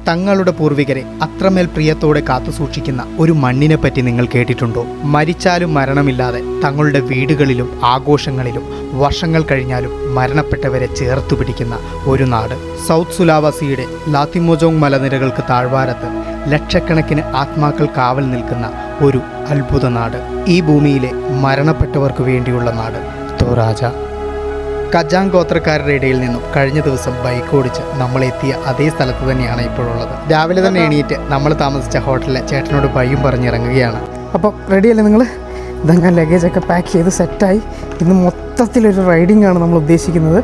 തങ്ങളുടെ പൂർവികരെ അത്രമേൽ പ്രിയത്തോടെ കാത്തുസൂക്ഷിക്കുന്ന ഒരു മണ്ണിനെ പറ്റി നിങ്ങൾ കേട്ടിട്ടുണ്ടോ? മരിച്ചാലും മരണമില്ലാതെ തങ്ങളുടെ വീടുകളിലും ആഘോഷങ്ങളിലും വർഷങ്ങൾ കഴിഞ്ഞാലും മരണപ്പെട്ടവരെ ചേർത്തു പിടിക്കുന്ന ഒരു നാട്. സൗത്ത് സുലാവസിയുടെ ലാത്തിമോജോങ് മലനിരകൾക്ക് താഴ്വാരത്ത് ലക്ഷക്കണക്കിന് ആത്മാക്കൾ കാവൽ നിൽക്കുന്ന ഒരു അത്ഭുത നാട്. ഈ ഭൂമിയിലെ മരണപ്പെട്ടവർക്ക് വേണ്ടിയുള്ള നാട് ടൊറാജ. കജാങ് ഗോത്രക്കാരുടെ ഇടയിൽ നിന്നും കഴിഞ്ഞ ദിവസം ബൈക്ക് ഓടിച്ച് നമ്മൾ എത്തിയ അതേ സ്ഥലത്ത് തന്നെയാണ് ഇപ്പോഴുള്ളത്. രാവിലെ തന്നെ എണീറ്റ് നമ്മൾ താമസിച്ച ഹോട്ടലിലെ ചേട്ടനോട് ബൈയും പറഞ്ഞിറങ്ങുകയാണ്. അപ്പോൾ റെഡിയല്ലേ നിങ്ങൾ? ഇതങ്ങനെ ലഗേജൊക്കെ പാക്ക് ചെയ്ത് സെറ്റായി ഇന്ന് മൊത്തത്തിലൊരു റൈഡിംഗ് ആണ് നമ്മൾ ഉദ്ദേശിക്കുന്നത്.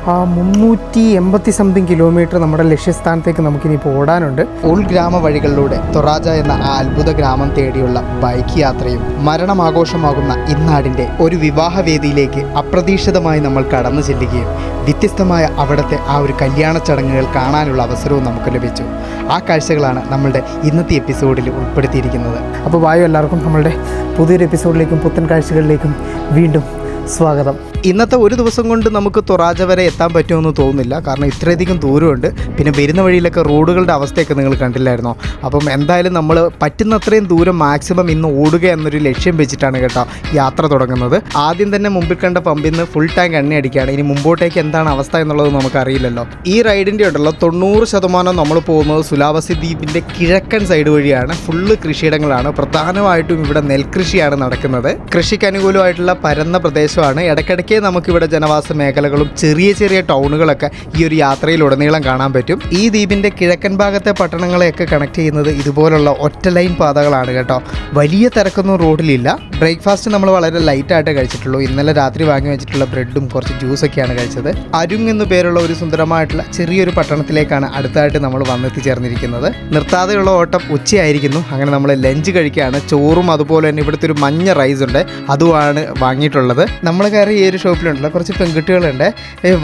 380 സംതിങ് കിലോമീറ്റർ നമ്മുടെ ലക്ഷ്യസ്ഥാനത്തേക്ക് നമുക്കിനിപ്പോൾ ഓടാനുണ്ട്. ഉൾഗ്രാമ വഴികളിലൂടെ ടൊറാജ എന്ന ആ അത്ഭുത ഗ്രാമം തേടിയുള്ള ബൈക്ക് യാത്രയും മരണമാഘോഷമാകുന്ന ഇന്നാടിൻ്റെ ഒരു വിവാഹവേദിയിലേക്ക് അപ്രതീക്ഷിതമായി നമ്മൾ കടന്നു ചെല്ലുകയും വ്യത്യസ്തമായ അവിടുത്തെ ആ ഒരു കല്യാണ ചടങ്ങുകൾ കാണാനുള്ള അവസരവും നമുക്ക് ലഭിച്ചു. ആ കാഴ്ചകളാണ് നമ്മളുടെ ഇന്നത്തെ എപ്പിസോഡിൽ ഉൾപ്പെടുത്തിയിരിക്കുന്നത്. അപ്പോൾ വായു എല്ലാവർക്കും നമ്മളുടെ പുതിയൊരു എപ്പിസോഡിലേക്കും പുത്തൻ കാഴ്ചകളിലേക്കും വീണ്ടും സ്വാഗതം. ഇന്നത്തെ ഒരു ദിവസം കൊണ്ട് നമുക്ക് ടൊറാജ വരെ എത്താൻ പറ്റുമെന്ന് തോന്നുന്നില്ല, കാരണം ഇത്രയധികം ദൂരമുണ്ട്. പിന്നെ വരുന്ന വഴിയിലൊക്കെ റോഡുകളുടെ അവസ്ഥയൊക്കെ നിങ്ങൾ കണ്ടില്ലായിരുന്നോ? അപ്പം എന്തായാലും നമ്മൾ പറ്റുന്നത്രയും ദൂരം മാക്സിമം ഇന്ന് ഓടുക എന്നൊരു ലക്ഷ്യം വെച്ചിട്ടാണ് കേട്ടോ യാത്ര തുടങ്ങുന്നത്. ആദ്യം തന്നെ മുമ്പിൽ കണ്ട പമ്പിൽ നിന്ന് ഫുൾ ടാങ്ക് എണ്ണ അടിക്കുകയാണ്. ഇനി മുമ്പോട്ടേക്ക് എന്താണ് അവസ്ഥ എന്നുള്ളത് നമുക്കറിയില്ലല്ലോ. ഈ റൈഡിൻ്റെ ഉണ്ടല്ലോ 90% നമ്മൾ പോകുന്നത് സുലാവസി ദ്വീപിൻ്റെ കിഴക്കൻ സൈഡ് വഴിയാണ്. ഫുള്ള് കൃഷിയിടങ്ങളാണ്. പ്രധാനമായിട്ടും ഇവിടെ നെൽകൃഷിയാണ് നടക്കുന്നത്. കൃഷിക്ക് അനുകൂലമായിട്ടുള്ള പരന്ന പ്രദേശമാണ്. ഇടയ്ക്കിടയ്ക്ക് നമുക്കിവിടെ ജനവാസ മേഖലകളും ചെറിയ ചെറിയ ടൗണുകളൊക്കെ ഈ ഒരു യാത്രയിലുടനീളം കാണാൻ പറ്റും. ഈ ദ്വീപിൻ്റെ കിഴക്കൻ ഭാഗത്തെ പട്ടണങ്ങളെയൊക്കെ കണക്ട് ചെയ്യുന്നത് ഇതുപോലുള്ള ഒറ്റ ലൈൻ പാതകളാണ് കേട്ടോ. വലിയ തിരക്കൊന്നും റോഡിലില്ല. ബ്രേക്ക്ഫാസ്റ്റ് നമ്മൾ വളരെ ലൈറ്റായിട്ട് കഴിച്ചിട്ടുള്ളൂ. ഇന്നലെ രാത്രി വാങ്ങി വെച്ചിട്ടുള്ള ബ്രെഡും കുറച്ച് ജ്യൂസൊക്കെയാണ് കഴിച്ചത്. അരുങ് എന്നു പേരുള്ള ഒരു സുന്ദരമായിട്ടുള്ള ചെറിയൊരു പട്ടണത്തിലേക്കാണ് അടുത്തായിട്ട് നമ്മൾ വന്നെത്തിച്ചേർന്നിരിക്കുന്നത്. നിർത്താതെയുള്ള ഓട്ടം ഉച്ചയായിരിക്കുന്നു. അങ്ങനെ നമ്മൾ ലഞ്ച് കഴിക്കുകയാണ്. ചോറും അതുപോലെ തന്നെ ഇവിടുത്തെ ഒരു മഞ്ഞ റൈസ് ഉണ്ട്, അതുമാണ് വാങ്ങിയിട്ടുള്ളത്. നമ്മൾ കയറി ഈ ഒരു ഷോപ്പിലുണ്ടല്ലോ കുറച്ച് പെൺകുട്ടികളുണ്ട്.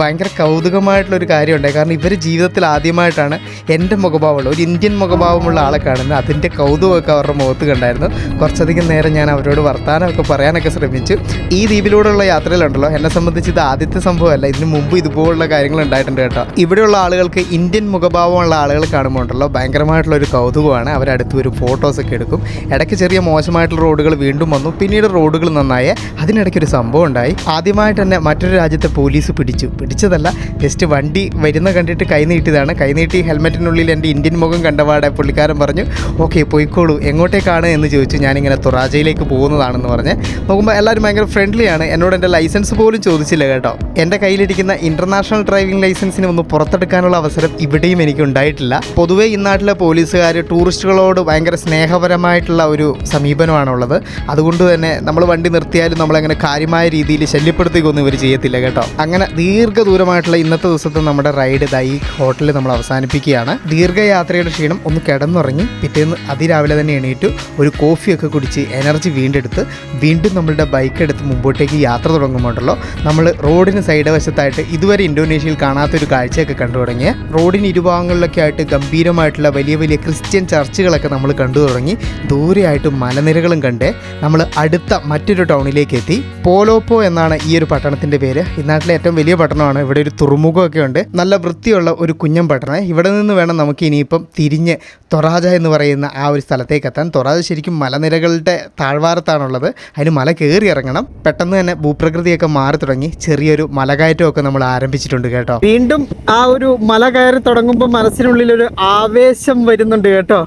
ഭയങ്കര കൗതുകമായിട്ടുള്ളൊരു കാര്യമുണ്ട്. കാരണം ഇവർ ജീവിതത്തിൽ ആദ്യമായിട്ടാണ് എൻ്റെ മുഖഭാവമുള്ള ഒരു ഇന്ത്യൻ മുഖഭാവമുള്ള ആളെ കാണുന്നത്. അതിൻ്റെ കൗതുകമൊക്കെ അവരുടെ മുഖത്ത് കണ്ടായിരുന്നു. കുറച്ചധികം നേരം ഞാൻ അവരോട് വർത്താനമൊക്കെ പറയാനൊക്കെ ശ്രമിച്ചു. ഈ ദ്വീപിലൂടെയുള്ള യാത്രയിലുണ്ടല്ലോ എന്നെ സംബന്ധിച്ച് ഇത് ആദ്യത്തെ സംഭവമല്ല. ഇതിന് മുമ്പ് ഇതുപോലുള്ള കാര്യങ്ങൾ ഉണ്ടായിട്ടുണ്ട് കേട്ടോ. ഇവിടെയുള്ള ആളുകൾക്ക് ഇന്ത്യൻ മുഖഭാവമുള്ള ആളുകൾ കാണുമ്പോൾ ഉണ്ടല്ലോ ഭയങ്കരമായിട്ടുള്ളൊരു കൗതുകമാണ്. അവരടുത്ത് വരും, ഫോട്ടോസൊക്കെ എടുക്കും. ഇടയ്ക്ക് ചെറിയ മോശമായിട്ടുള്ള റോഡുകൾ വീണ്ടും വന്നു. പിന്നീട് റോഡുകൾ നന്നായേ അതിനിടയ്ക്കൊരു സംഭവം ഉണ്ടായി. ആദ്യമായിട്ട് തന്നെ മറ്റൊരു രാജ്യത്തെ പോലീസ് പിടിച്ചതല്ല, ജസ്റ്റ് വണ്ടി വരുന്ന കണ്ടിട്ട് കൈനീട്ടി ഹെൽമെറ്റിനുള്ളിൽ എൻ്റെ ഇന്ത്യൻ മുഖം കണ്ടപാടെ പുള്ളിക്കാരൻ പറഞ്ഞു, ഓക്കെ പോയിക്കോളൂ, എങ്ങോട്ടേക്കാണ് എന്ന് ചോദിച്ചു. ഞാനിങ്ങനെ ടൊറാജയിലേക്ക് പോകുന്നതാണെന്ന് പറഞ്ഞ് നോക്കുമ്പോൾ എല്ലാവരും ഭയങ്കര ഫ്രണ്ട്ലിയാണ്. എന്നോട് എൻ്റെ ലൈസൻസ് പോലും ചോദിച്ചില്ല കേട്ടോ. എൻ്റെ കയ്യിലിരിക്കുന്ന ഇൻ്റർനാഷണൽ ഡ്രൈവിംഗ് ലൈസൻസിന് ഒന്ന് പുറത്തെടുക്കാനുള്ള അവസരം ഇവിടെയും എനിക്ക് ഉണ്ടായിട്ടില്ല. പൊതുവേ ഈ നാട്ടിലെ പോലീസുകാർ ടൂറിസ്റ്റുകളോട് ഭയങ്കര സ്നേഹപരമായിട്ടുള്ള ഒരു സമീപനമാണുള്ളത്. അതുകൊണ്ട് തന്നെ നമ്മൾ വണ്ടി നിർത്തിയാലും നമ്മളങ്ങനെ കാര്യമായ രീതിയിൽ ശല്യപ്പെടുത്തുകയൊന്നും ഇവർ ചെയ്യത്തില്ല കേട്ടോ. അങ്ങനെ ദീർഘദൂരമായിട്ടുള്ള ഇന്നത്തെ ദിവസത്തെ നമ്മുടെ റൈഡ് ഈ ഹോട്ടലിൽ നമ്മൾ അവസാനിപ്പിക്കുകയാണ്. ദീർഘയാത്രയുടെ ക്ഷീണം ഒന്ന് കിടന്നുറങ്ങി പിറ്റേന്ന് അതിരാവിലെ തന്നെ എണീറ്റു ഒരു കോഫിയൊക്കെ കുടിച്ച് എനർജി വീണ്ടെടുത്ത് വീണ്ടും നമ്മളുടെ ബൈക്ക് എടുത്ത് മുമ്പോട്ടേക്ക് യാത്ര തുടങ്ങുമ്പോഴല്ലോ നമ്മൾ റോഡിന് സൈഡ് വശത്തായിട്ട് ഇതുവരെ ഇന്തോനേഷ്യയിൽ കാണാത്തൊരു കാഴ്ചയൊക്കെ കണ്ടു തുടങ്ങിയ റോഡിന് ഇരുഭാഗങ്ങളിലൊക്കെ ആയിട്ട് ഗംഭീരമായിട്ടുള്ള വലിയ വലിയ ക്രിസ്ത്യൻ ചർച്ചുകളൊക്കെ നമ്മൾ കണ്ടു തുടങ്ങി. ദൂരെയായിട്ട് മലനിരകളും കണ്ട് നമ്മൾ അടുത്ത മറ്റൊരു ടൗണിലേക്ക് എത്തി. പോലോപ്പോ എന്നാണ് ഈ ഒരു പട്ടണത്തിൻ്റെ പേര്. ഈ നാട്ടിലെ ഏറ്റവും വലിയ പട്ടണമാണ്. ഇവിടെ ഒരു തുറമുഖമൊക്കെ ഉണ്ട്. നല്ല വൃത്തിയുള്ള ഒരു കുഞ്ഞൻ പട്ടണം. ഇവിടെ നിന്ന് വേണം നമുക്ക് ഇനിയിപ്പം തിരിഞ്ഞ് ടൊറാജ എന്ന് പറയുന്ന ആ ഒരു സ്ഥലത്തേക്ക് എത്താൻ. ടൊറാജ ശരിക്കും മലനിരകളുടെ താഴ്വാരത്താണുള്ളത്. അതിന് മല കയറി ഇറങ്ങണം. പെട്ടെന്ന് തന്നെ ഭൂപ്രകൃതിയൊക്കെ മാറി തുടങ്ങി. ചെറിയൊരു മലകയറ്റമൊക്കെ നമ്മൾ ആരംഭിച്ചിട്ടുണ്ട് കേട്ടോ. വീണ്ടും ആ ഒരു മല കയറി തുടങ്ങുമ്പോൾ മനസ്സിനുള്ളിലൊരു ആവേശം വരുന്നുണ്ട് കേട്ടോ.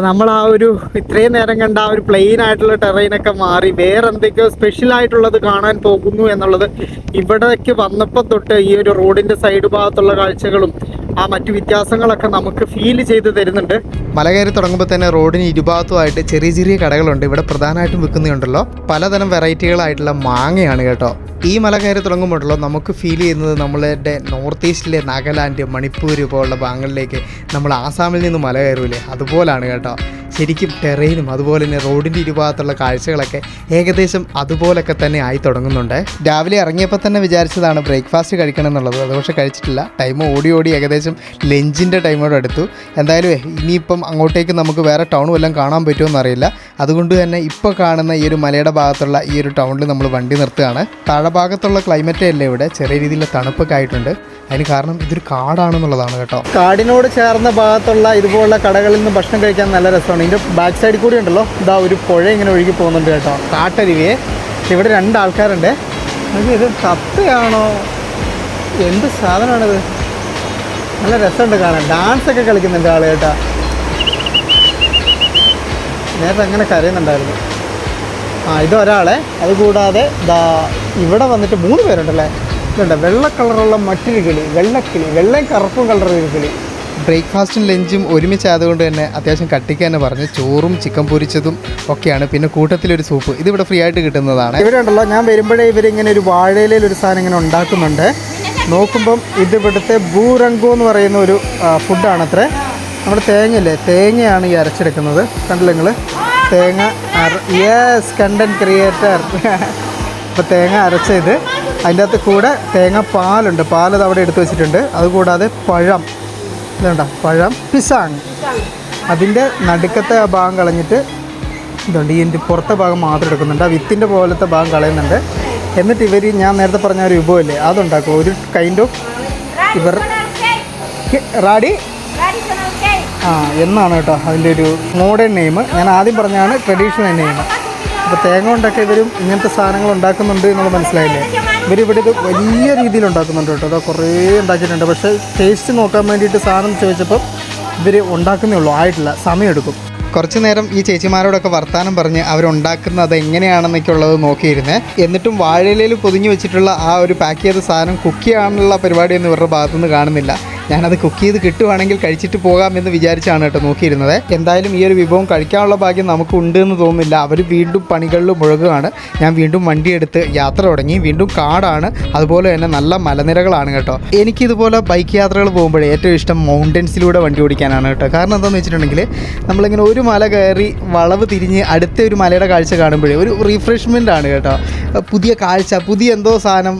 നമ്മൾ ആ ഒരു ഇത്രയും നേരം കണ്ട ആ ഒരു പ്ലെയിൻ ആയിട്ടുള്ള ടെറൈനൊക്കെ മാറി വേറെ എന്തൊക്കെയോ സ്പെഷ്യലായിട്ടുള്ളത് കാണാൻ പോകുന്നു എന്നുള്ളത് ഇവിടേക്ക് വന്നപ്പോൾ തൊട്ട് ഈ ഒരു റോഡിൻ്റെ സൈഡ് ഭാഗത്തുള്ള കാഴ്ചകളും ആ മറ്റു വ്യത്യാസങ്ങളൊക്കെ നമുക്ക് ഫീൽ ചെയ്ത് തരുന്നുണ്ട്. മല കയറി തുടങ്ങുമ്പോൾ തന്നെ റോഡിന് ഇരുഭാഗത്തുമായിട്ട് ചെറിയ ചെറിയ കടകളുണ്ട്. ഇവിടെ പ്രധാനമായിട്ടും വിൽക്കുന്നുണ്ടല്ലോ പലതരം വെറൈറ്റികളായിട്ടുള്ള മാങ്ങയാണ് കേട്ടോ. ഈ മല കയറി തുടങ്ങുമ്പോഴല്ലോ നമുക്ക് ഫീൽ ചെയ്യുന്നത് നമ്മളുടെ നോർത്ത് ഈസ്റ്റിലെ നാഗാലാൻഡ്, മണിപ്പൂർ പോലുള്ള ഭാഗങ്ങളിലേക്ക് നമ്മൾ ആസാമിൽ നിന്ന് മല കയറൂലേ അതുപോലാണ് കേട്ടോ. ശരിക്കും ടെറൈനും അതുപോലെ തന്നെ റോഡിൻ്റെ ഇരുഭാഗത്തുള്ള കാഴ്ചകളൊക്കെ ഏകദേശം അതുപോലൊക്കെ തന്നെ ആയി തുടങ്ങുന്നുണ്ട്. രാവിലെ ഇറങ്ങിയപ്പോൾ തന്നെ വിചാരിച്ചതാണ് ബ്രേക്ക്ഫാസ്റ്റ് കഴിക്കണം എന്നുള്ളത്. അത് പക്ഷേ കഴിച്ചിട്ടില്ല. ടൈം ഓടി ഏകദേശം ലഞ്ചിൻ്റെ ടൈമോട് അടുത്തു. എന്തായാലും ഇനിയിപ്പം അങ്ങോട്ടേക്ക് നമുക്ക് വേറെ ടൗൺ വല്ലതും കാണാൻ പറ്റുമോ അറിയില്ല. അതുകൊണ്ട് തന്നെ ഇപ്പോൾ കാണുന്ന ഈ ഒരു മലയുടെ ഭാഗത്തുള്ള ഈ ഒരു ടൗണിൽ നമ്മൾ വണ്ടി നിർത്തുകയാണ്. താഴെ ഭാഗത്തുള്ള ക്ലൈമറ്റേ അല്ലേ ഇവിടെ ചെറിയ രീതിയിലുള്ള തണുപ്പൊക്കെ ആയിട്ടുണ്ട്. അതിന് കാരണം ഇതൊരു കാടാണെന്നുള്ളതാണ് കേട്ടോ. കാടിനോട് ചേർന്ന ഭാഗത്തുള്ള ഇതുപോലുള്ള കടകളിൽ നിന്ന് ഭക്ഷണം കഴിക്കാൻ നല്ല രസമാണ്. ഇതിൻ്റെ ബാക്ക് സൈഡിൽ കൂടി ഉണ്ടല്ലോ ഇതാ ഒരു പുഴ ഇങ്ങനെ ഒഴുകി പോകുന്നുണ്ട് കേട്ടോ. കാട്ടരുവിയെ ഇവിടെ 2 ആൾക്കാരുണ്ട്. ഇത് കപ്പയാണോ എന്ത് സാധനമാണിത്? നല്ല രസമുണ്ട് കാണാൻ. ഡാൻസൊക്കെ കളിക്കുന്നുണ്ട് ആൾ കേട്ടോ. നേരത്തെ അങ്ങനെ കരയുന്നുണ്ടായിരുന്നു. ഇതൊരാളെ. അതുകൂടാതെ ഇവിടെ വന്നിട്ട് 3 പേരുണ്ടല്ലേ. ഇതുണ്ട് വെള്ള കളറുള്ള മറ്റൊരു കിളി, വെള്ളക്കിളി, വെള്ളയും കറുപ്പും കളറൊരു കിളി. ബ്രേക്ക്ഫാസ്റ്റും ലഞ്ചും ഒരുമിച്ചായതുകൊണ്ട് തന്നെ അത്യാവശ്യം കട്ടിക്ക് തന്നെ പറഞ്ഞു. ചോറും ചിക്കൻ പൊരിച്ചതും ഒക്കെയാണ്. പിന്നെ കൂട്ടത്തിലൊരു സൂപ്പ് ഇതിവിടെ ഫ്രീ ആയിട്ട് കിട്ടുന്നതാണ്. ഇവിടെ ഉണ്ടല്ലോ ഞാൻ വരുമ്പോഴേ ഇവരിങ്ങനെ ഒരു വാഴയിലയിൽ ഒരു സാധനം ഇങ്ങനെ ഉണ്ടാക്കുന്നുണ്ട്. നോക്കുമ്പം ഇതിവിടുത്തെ ബൂറങ്കോ എന്ന് പറയുന്ന ഒരു ഫുഡാണത്രേ. നമ്മുടെ തേങ്ങയില്ലേ, തേങ്ങയാണ് ഈ അരച്ചെടുക്കുന്നത്. കണ്ടില്ല നിങ്ങൾ തേങ്ങ യെസ് കണ്ടൻറ് ക്രിയേറ്റർ. അപ്പോൾ തേങ്ങ അരച്ചത് അതിൻ്റെ അകത്ത് കൂടെ തേങ്ങ പാലുണ്ട്. പാലത് അവിടെ എടുത്തു വെച്ചിട്ടുണ്ട്. അതുകൂടാതെ പഴം ഇതുണ്ട, പഴം പിസാങ്. അതിൻ്റെ നടുക്കത്തെ ഭാഗം കളഞ്ഞിട്ട് ഇതുണ്ട് ഇതിൻ്റെ പുറത്തെ ഭാഗം മാത്രം എടുക്കുന്നുണ്ട്. ആ വിത്തിൻ്റെ പോലത്തെ ഭാഗം കളയുന്നുണ്ട്. എന്നിട്ട് ഇവർ ഞാൻ നേരത്തെ പറഞ്ഞ ഒരു വിഭവമില്ലേ അതുണ്ടാക്കും. ഒരു കൈൻഡ് ഓഫ് ഇവർ റാഡി എന്നാണ് കേട്ടോ അതിൻ്റെ ഒരു മോഡേൺ നെയിം. ഞാൻ ആദ്യം പറഞ്ഞാണ് ട്രഡീഷണൽ നെയിം. അപ്പോൾ തേങ്ങ കൊണ്ടൊക്കെ ഇവരും ഇങ്ങനത്തെ സാധനങ്ങൾ ഉണ്ടാക്കുന്നുണ്ട് എന്നുള്ളത് മനസ്സിലായില്ലേ. ഇവരിവിടെ ഇത് വലിയ രീതിയിൽ ഉണ്ടാക്കുന്നുണ്ട് കേട്ടോ. അത് കുറേ ഉണ്ടാക്കിയിട്ടുണ്ട്. പക്ഷേ ടേസ്റ്റ് നോക്കാൻ വേണ്ടിയിട്ട് സാധനം ചോദിച്ചപ്പോൾ ഇവർ ഉണ്ടാക്കുന്നേ ഉള്ളൂ, ആയിട്ടില്ല, സമയമെടുക്കും. കുറച്ച് നേരം ഈ ചേച്ചിമാരോടൊക്കെ വർത്തമാനം പറഞ്ഞ് അവരുണ്ടാക്കുന്നത് എങ്ങനെയാണെന്നൊക്കെ ഉള്ളത് നോക്കിയിരുന്നേ. എന്നിട്ടും വാഴയിലയിൽ പൊതിഞ്ഞ് വെച്ചിട്ടുള്ള ആ ഒരു പാക്ക് ചെയ്ത സാധനം കുക്ക് ചെയ്യാനുള്ള പരിപാടിയൊന്നും ഇവരുടെ ഭാഗത്തുനിന്ന് കാണുന്നില്ല. ഞാനത് കുക്ക് ചെയ്ത് കിട്ടുവാണെങ്കിൽ കഴിച്ചിട്ട് പോകാമെന്ന് വിചാരിച്ചാണ് കേട്ടോ നോക്കിയിരുന്നത്. എന്തായാലും ഈ ഒരു വിഭവം കഴിക്കാനുള്ള ഭാഗ്യം നമുക്ക് ഉണ്ട് എന്ന് തോന്നുന്നില്ല. അവർ വീണ്ടും പണികളിൽ മുഴുകുകയാണ്. ഞാൻ വീണ്ടും വണ്ടിയെടുത്ത് യാത്ര തുടങ്ങി. വീണ്ടും കാടാണ്, അതുപോലെ തന്നെ നല്ല മലനിരകളാണ് കേട്ടോ. എനിക്കിതുപോലെ ബൈക്ക് യാത്രകൾ പോകുമ്പോഴേ ഏറ്റവും ഇഷ്ടം മൗണ്ടൻസിലൂടെ വണ്ടി ഓടിക്കാനാണ് കേട്ടോ. കാരണം എന്താണെന്ന് വെച്ചിട്ടുണ്ടെങ്കിൽ നമ്മളിങ്ങനെ ഒരു മല കയറി വളവ് തിരിഞ്ഞ് അടുത്ത ഒരു മലയുടെ കാഴ്ച കാണുമ്പോഴേ ഒരു റീഫ്രഷ്മെൻ്റ് ആണ് കേട്ടോ. പുതിയ കാഴ്ച, പുതിയ എന്തോ സാധനം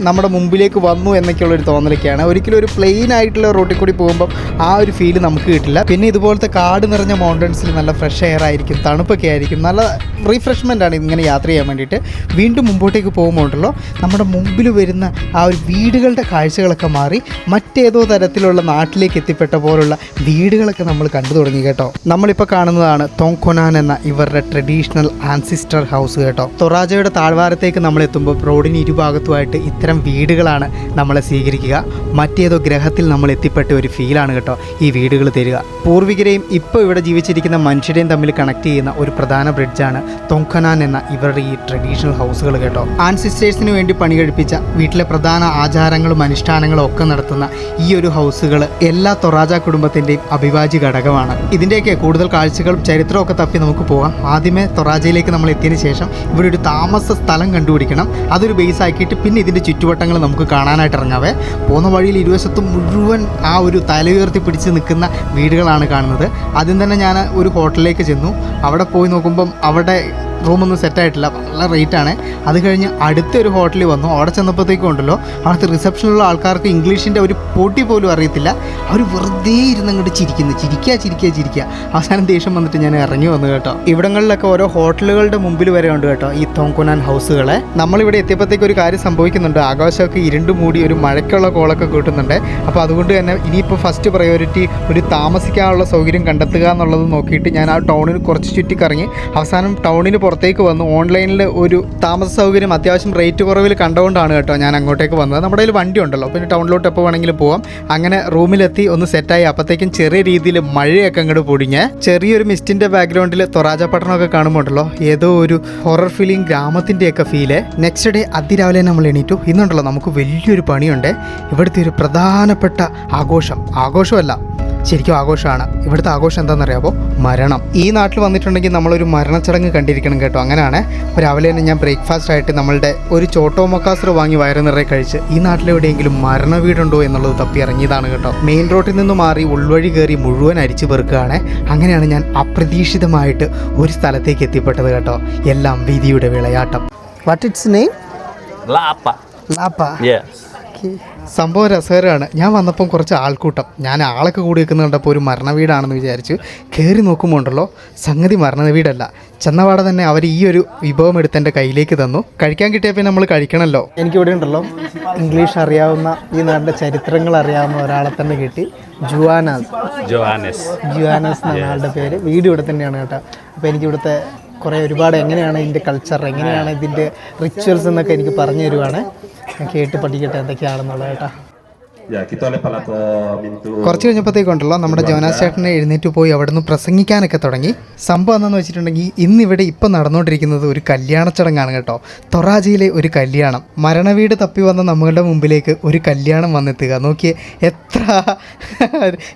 നമ്മുടെ മുമ്പിലേക്ക് വന്നു എന്നൊക്കെയുള്ളൊരു തോന്നലൊക്കെയാണ്. ഒരിക്കലും ഒരു പ്ലെയിൻ ആയിട്ടുള്ള റോട്ടിൽ കൂടി പോകുമ്പം ആ ഒരു ഫീല് നമുക്ക് കിട്ടില്ല. പിന്നെ ഇതുപോലത്തെ കാട് നിറഞ്ഞ മൗണ്ടൻസിൽ നല്ല ഫ്രഷ് എയർ ആയിരിക്കും, തണുപ്പൊക്കെ ആയിരിക്കും, നല്ല റീഫ്രഷ്മെൻ്റ് ആണ് ഇങ്ങനെ യാത്ര ചെയ്യാൻ വേണ്ടിയിട്ട്. വീണ്ടും മുമ്പോട്ടേക്ക് പോകുമ്പോഴല്ലോ നമ്മുടെ മുമ്പിൽ വരുന്ന ആ ഒരു വീടുകളുടെ കാഴ്ചകളൊക്കെ മാറി മറ്റേതോ തരത്തിലുള്ള നാട്ടിലേക്ക് എത്തിപ്പെട്ട പോലുള്ള വീടുകളൊക്കെ നമ്മൾ കണ്ടു തുടങ്ങി കേട്ടോ. നമ്മളിപ്പോൾ കാണുന്നതാണ് തോങ്കൊനാൻ എന്ന ഇവരുടെ ട്രഡീഷണൽ ആൻസിസ്റ്റർ ഹൗസ് കേട്ടോ. തൊറാജയുടെ താഴ്വാരത്തേക്ക് നമ്മൾ എത്തുമ്പോൾ റോഡിന് ഇരുഭാഗത്തുമായിട്ട് ഇത്തരം വീടുകളാണ് നമ്മളെ സ്വീകരിക്കുക. മറ്റേതോ ഗ്രഹത്തിൽ നമ്മൾ എത്തിപ്പെട്ട ഒരു ഫീലാണ് കേട്ടോ ഈ വീടുകൾ തരിക. പൂർവികരെയും ഇപ്പോൾ ഇവിടെ ജീവിച്ചിരിക്കുന്ന മനുഷ്യരെയും തമ്മിൽ കണക്ട് ചെയ്യുന്ന ഒരു പ്രധാന ബ്രിഡ്ജാണ് തോങ്കൊനാൻ എന്ന ഇവരുടെ ഈ ട്രഡീഷണൽ ഹൗസുകൾ കേട്ടോ. ആൻസിസ്റ്റേഴ്സിന് വേണ്ടി പണി കഴിപ്പിച്ച വീട്ടിലെ പ്രധാന ആചാരങ്ങളും അനുഷ്ഠാനങ്ങളും ഒക്കെ നടത്തുന്ന ഈ ഒരു ഹൗസുകൾ എല്ലാ തൊറാജ കുടുംബത്തിൻ്റെയും അവിഭാജ്യ ഘടകമാണ്. ഇതിൻ്റെയൊക്കെ കൂടുതൽ കാഴ്ചകളും ചരിത്രമൊക്കെ തപ്പി നമുക്ക് പോകാം. ആദ്യമേ തൊറാജയിലേക്ക് നമ്മൾ എത്തിയതിന് ശേഷം ഇവിടെ ഒരു താമസ സ്ഥലം കണ്ടുപിടിക്കണം. അതൊരു ബേസ് ആക്കിയിട്ട് പിന്നെ ഇതിൻ്റെ ചുറ്റുവട്ടങ്ങൾ നമുക്ക് കാണാനായിട്ട് ഇറങ്ങാവേ. പോകുന്ന വഴിയിൽ ഇരുവശത്തും മുഴുവൻ ആ ഒരു തലയുയർത്തി പിടിച്ച് നിൽക്കുന്ന വീടുകളാണ് കാണുന്നത്. ആദ്യം തന്നെ ഞാൻ ഒരു ഹോട്ടലിലേക്ക് ചെന്നു. അവിടെ പോയി നോക്കുമ്പം അവിടെ റൂമൊന്നും സെറ്റായിട്ടില്ല, നല്ല റേറ്റാണ്. അത് കഴിഞ്ഞ് അടുത്തൊരു ഹോട്ടലിൽ വന്നു. അവിടെ ചെന്നപ്പോഴത്തേക്കും ഉണ്ടല്ലോ അവിടുത്തെ റിസപ്ഷനിലുള്ള ആൾക്കാർക്ക് ഇംഗ്ലീഷിൻ്റെ ഒരു പൊട്ടി പോലും അറിയത്തില്ല. അവർ വെറുതെ ഇരുന്ന് അങ്ങോട്ട് ചിരിക്കുക. അവസാനം ദേഷ്യം വന്നിട്ട് ഞാൻ ഇറങ്ങി വന്നു കേട്ടോ. ഇവിടങ്ങളിലൊക്കെ ഓരോ ഹോട്ടലുകളുടെ മുമ്പിൽ വരെ ഉണ്ട് കേട്ടോ ഈ തോങ്കൊനാൻ ഹൗസുകളെ. നമ്മളിവിടെ എത്തിയപ്പോഴത്തേക്ക് ഒരു കാര്യം സംഭവിക്കുന്നുണ്ട്. ആകാശമൊക്കെ ഇരുണ്ട് മൂടി ഒരു മഴയ്ക്കുള്ള കോളൊക്കെ കൂട്ടുന്നുണ്ട്. അപ്പോൾ അതുകൊണ്ട് തന്നെ ഇനിയിപ്പോൾ ഫസ്റ്റ് പ്രയോറിറ്റി ഒരു താമസിക്കാനുള്ള സൗകര്യം കണ്ടെത്തുക എന്നുള്ളത് നോക്കിയിട്ട് ഞാൻ ആ ടൗണിന് കുറച്ച് ചുറ്റിക്കറങ്ങി അവസാനം ടൗണിന് പുറത്തേക്ക് വന്നു. ഓൺലൈനിൽ ഒരു താമസ സൗകര്യം അത്യാവശ്യം റേറ്റ് കുറവിൽ കണ്ടുകൊണ്ടാണ് കേട്ടോ ഞാൻ അങ്ങോട്ടേക്ക് വന്നത്. നമ്മുടെ കയ്യിൽ വണ്ടി ഉണ്ടല്ലോ, പിന്നെ ടൗണിലോട്ട് എപ്പോൾ വേണമെങ്കിലും പോകാം. അങ്ങനെ റൂമിലെത്തി ഒന്ന് സെറ്റായി. അപ്പോഴത്തേക്കും ചെറിയ രീതിയിൽ മഴയൊക്കെ അങ്ങോട്ട് പൊടിഞ്ഞ് ചെറിയൊരു മിസ്റ്റിൻ്റെ ബാക്ക്ഗ്രൗണ്ടിൽ തൊറാജ പട്ടണമൊക്കെ കാണുമ്പോൾ ഉണ്ടല്ലോ ഏതോ ഒരു ഹൊറർ ഫീലിംഗ് ഗ്രാമത്തിൻ്റെയൊക്കെ ഫീല്. നെക്സ്റ്റ് ഡേ അതിരാവിലെ നമ്മൾ എണീറ്റു. ഇന്നുണ്ടല്ലോ നമുക്ക് വലിയൊരു പണിയുണ്ട്. ഇവിടുത്തെ ഒരു പ്രധാനപ്പെട്ട ആഘോഷമല്ല ശരിക്കും ആഘോഷമാണ്. ഇവിടുത്തെ ആഘോഷം എന്താണെന്നറിയാമോ? മരണം. ഈ നാട്ടിൽ വന്നിട്ടുണ്ടെങ്കിൽ നമ്മളൊരു മരണച്ചടങ്ങ് കണ്ടിരിക്കണം കേട്ടോ. അങ്ങനെയാണ്. അപ്പോൾ രാവിലെ തന്നെ ഞാൻ ബ്രേക്ക്ഫാസ്റ്റ് ആയിട്ട് നമ്മളുടെ ഒരു ചോട്ടോ മക്കാസർ വാങ്ങി വയറ് നിറയെ കഴിച്ച് ഈ നാട്ടിലെവിടെയെങ്കിലും മരണ വീടുണ്ടോ എന്നുള്ളത് തപ്പി ഇറങ്ങിയതാണ് കേട്ടോ. മെയിൻ റോഡിൽ നിന്ന് മാറി ഉൾവഴി കയറി മുഴുവൻ അരിച്ചു പെറുക്കുകയാണ്. അങ്ങനെയാണ് ഞാൻ അപ്രതീക്ഷിതമായിട്ട് ഒരു സ്ഥലത്തേക്ക് എത്തിപ്പെട്ടത് കേട്ടോ. എല്ലാം വിധിയുടെ വിളയാട്ടം. What its name? ലാപ്പ. സംഭവം രസകരമാണ്. ഞാൻ വന്നപ്പം കുറച്ച് ആൾക്കൂട്ടം, ഞാൻ ആളൊക്കെ കൂടി വെക്കുന്ന കണ്ടപ്പോൾ ഒരു മരണ വീടാണെന്ന് വിചാരിച്ചു. കയറി നോക്കുമ്പോൾ ഉണ്ടല്ലോ, സംഗതി മരണ വീടല്ല. ചെന്നപാടെ തന്നെ അവർ ഈ ഒരു വിഭവം എടുത്ത് എൻ്റെ കയ്യിലേക്ക് തന്നു. കഴിക്കാൻ കിട്ടിയപ്പോൾ നമ്മൾ കഴിക്കണമല്ലോ. എനിക്കിവിടെ ഉണ്ടല്ലോ ഇംഗ്ലീഷ് അറിയാവുന്ന, ഈ നാടിൻ്റെ ചരിത്രങ്ങൾ അറിയാവുന്ന ഒരാളെ തന്നെ കിട്ടി. ജുവാനസ് എന്ന ആളുടെ പേര്. വീട് ഇവിടെ തന്നെയാണ് കേട്ടോ. അപ്പോൾ എനിക്കിവിടുത്തെ ഒരുപാട് എങ്ങനെയാണ് ഇതിൻ്റെ കൾച്ചർ, എങ്ങനെയാണ് ഇതിൻ്റെ റിച്വൽസ് എന്നൊക്കെ എനിക്ക് പറഞ്ഞു തരുവാണ്. ഞാൻ കേട്ട് പഠിക്കട്ടെ എന്തൊക്കെയാണെന്നുള്ളത് കേട്ടോ. കുറച്ച് കഴിഞ്ഞപ്പോഴത്തേക്കുണ്ടല്ലോ നമ്മുടെ ജോനാസ് ചേട്ടനെ എഴുന്നേറ്റ് പോയി അവിടെ നിന്ന് പ്രസംഗിക്കാനൊക്കെ തുടങ്ങി. സംഭവം എന്താണെന്ന് വെച്ചിട്ടുണ്ടെങ്കിൽ ഇന്നിവിടെ ഇപ്പം നടന്നുകൊണ്ടിരിക്കുന്നത് ഒരു കല്യാണ ചടങ്ങാണ് കേട്ടോ. തൊറാജിയിലെ ഒരു കല്യാണം. മരണവീട് തപ്പി വന്ന നമ്മളുടെ മുമ്പിലേക്ക് ഒരു കല്യാണം വന്നെത്തുക. നോക്കിയേ എത്ര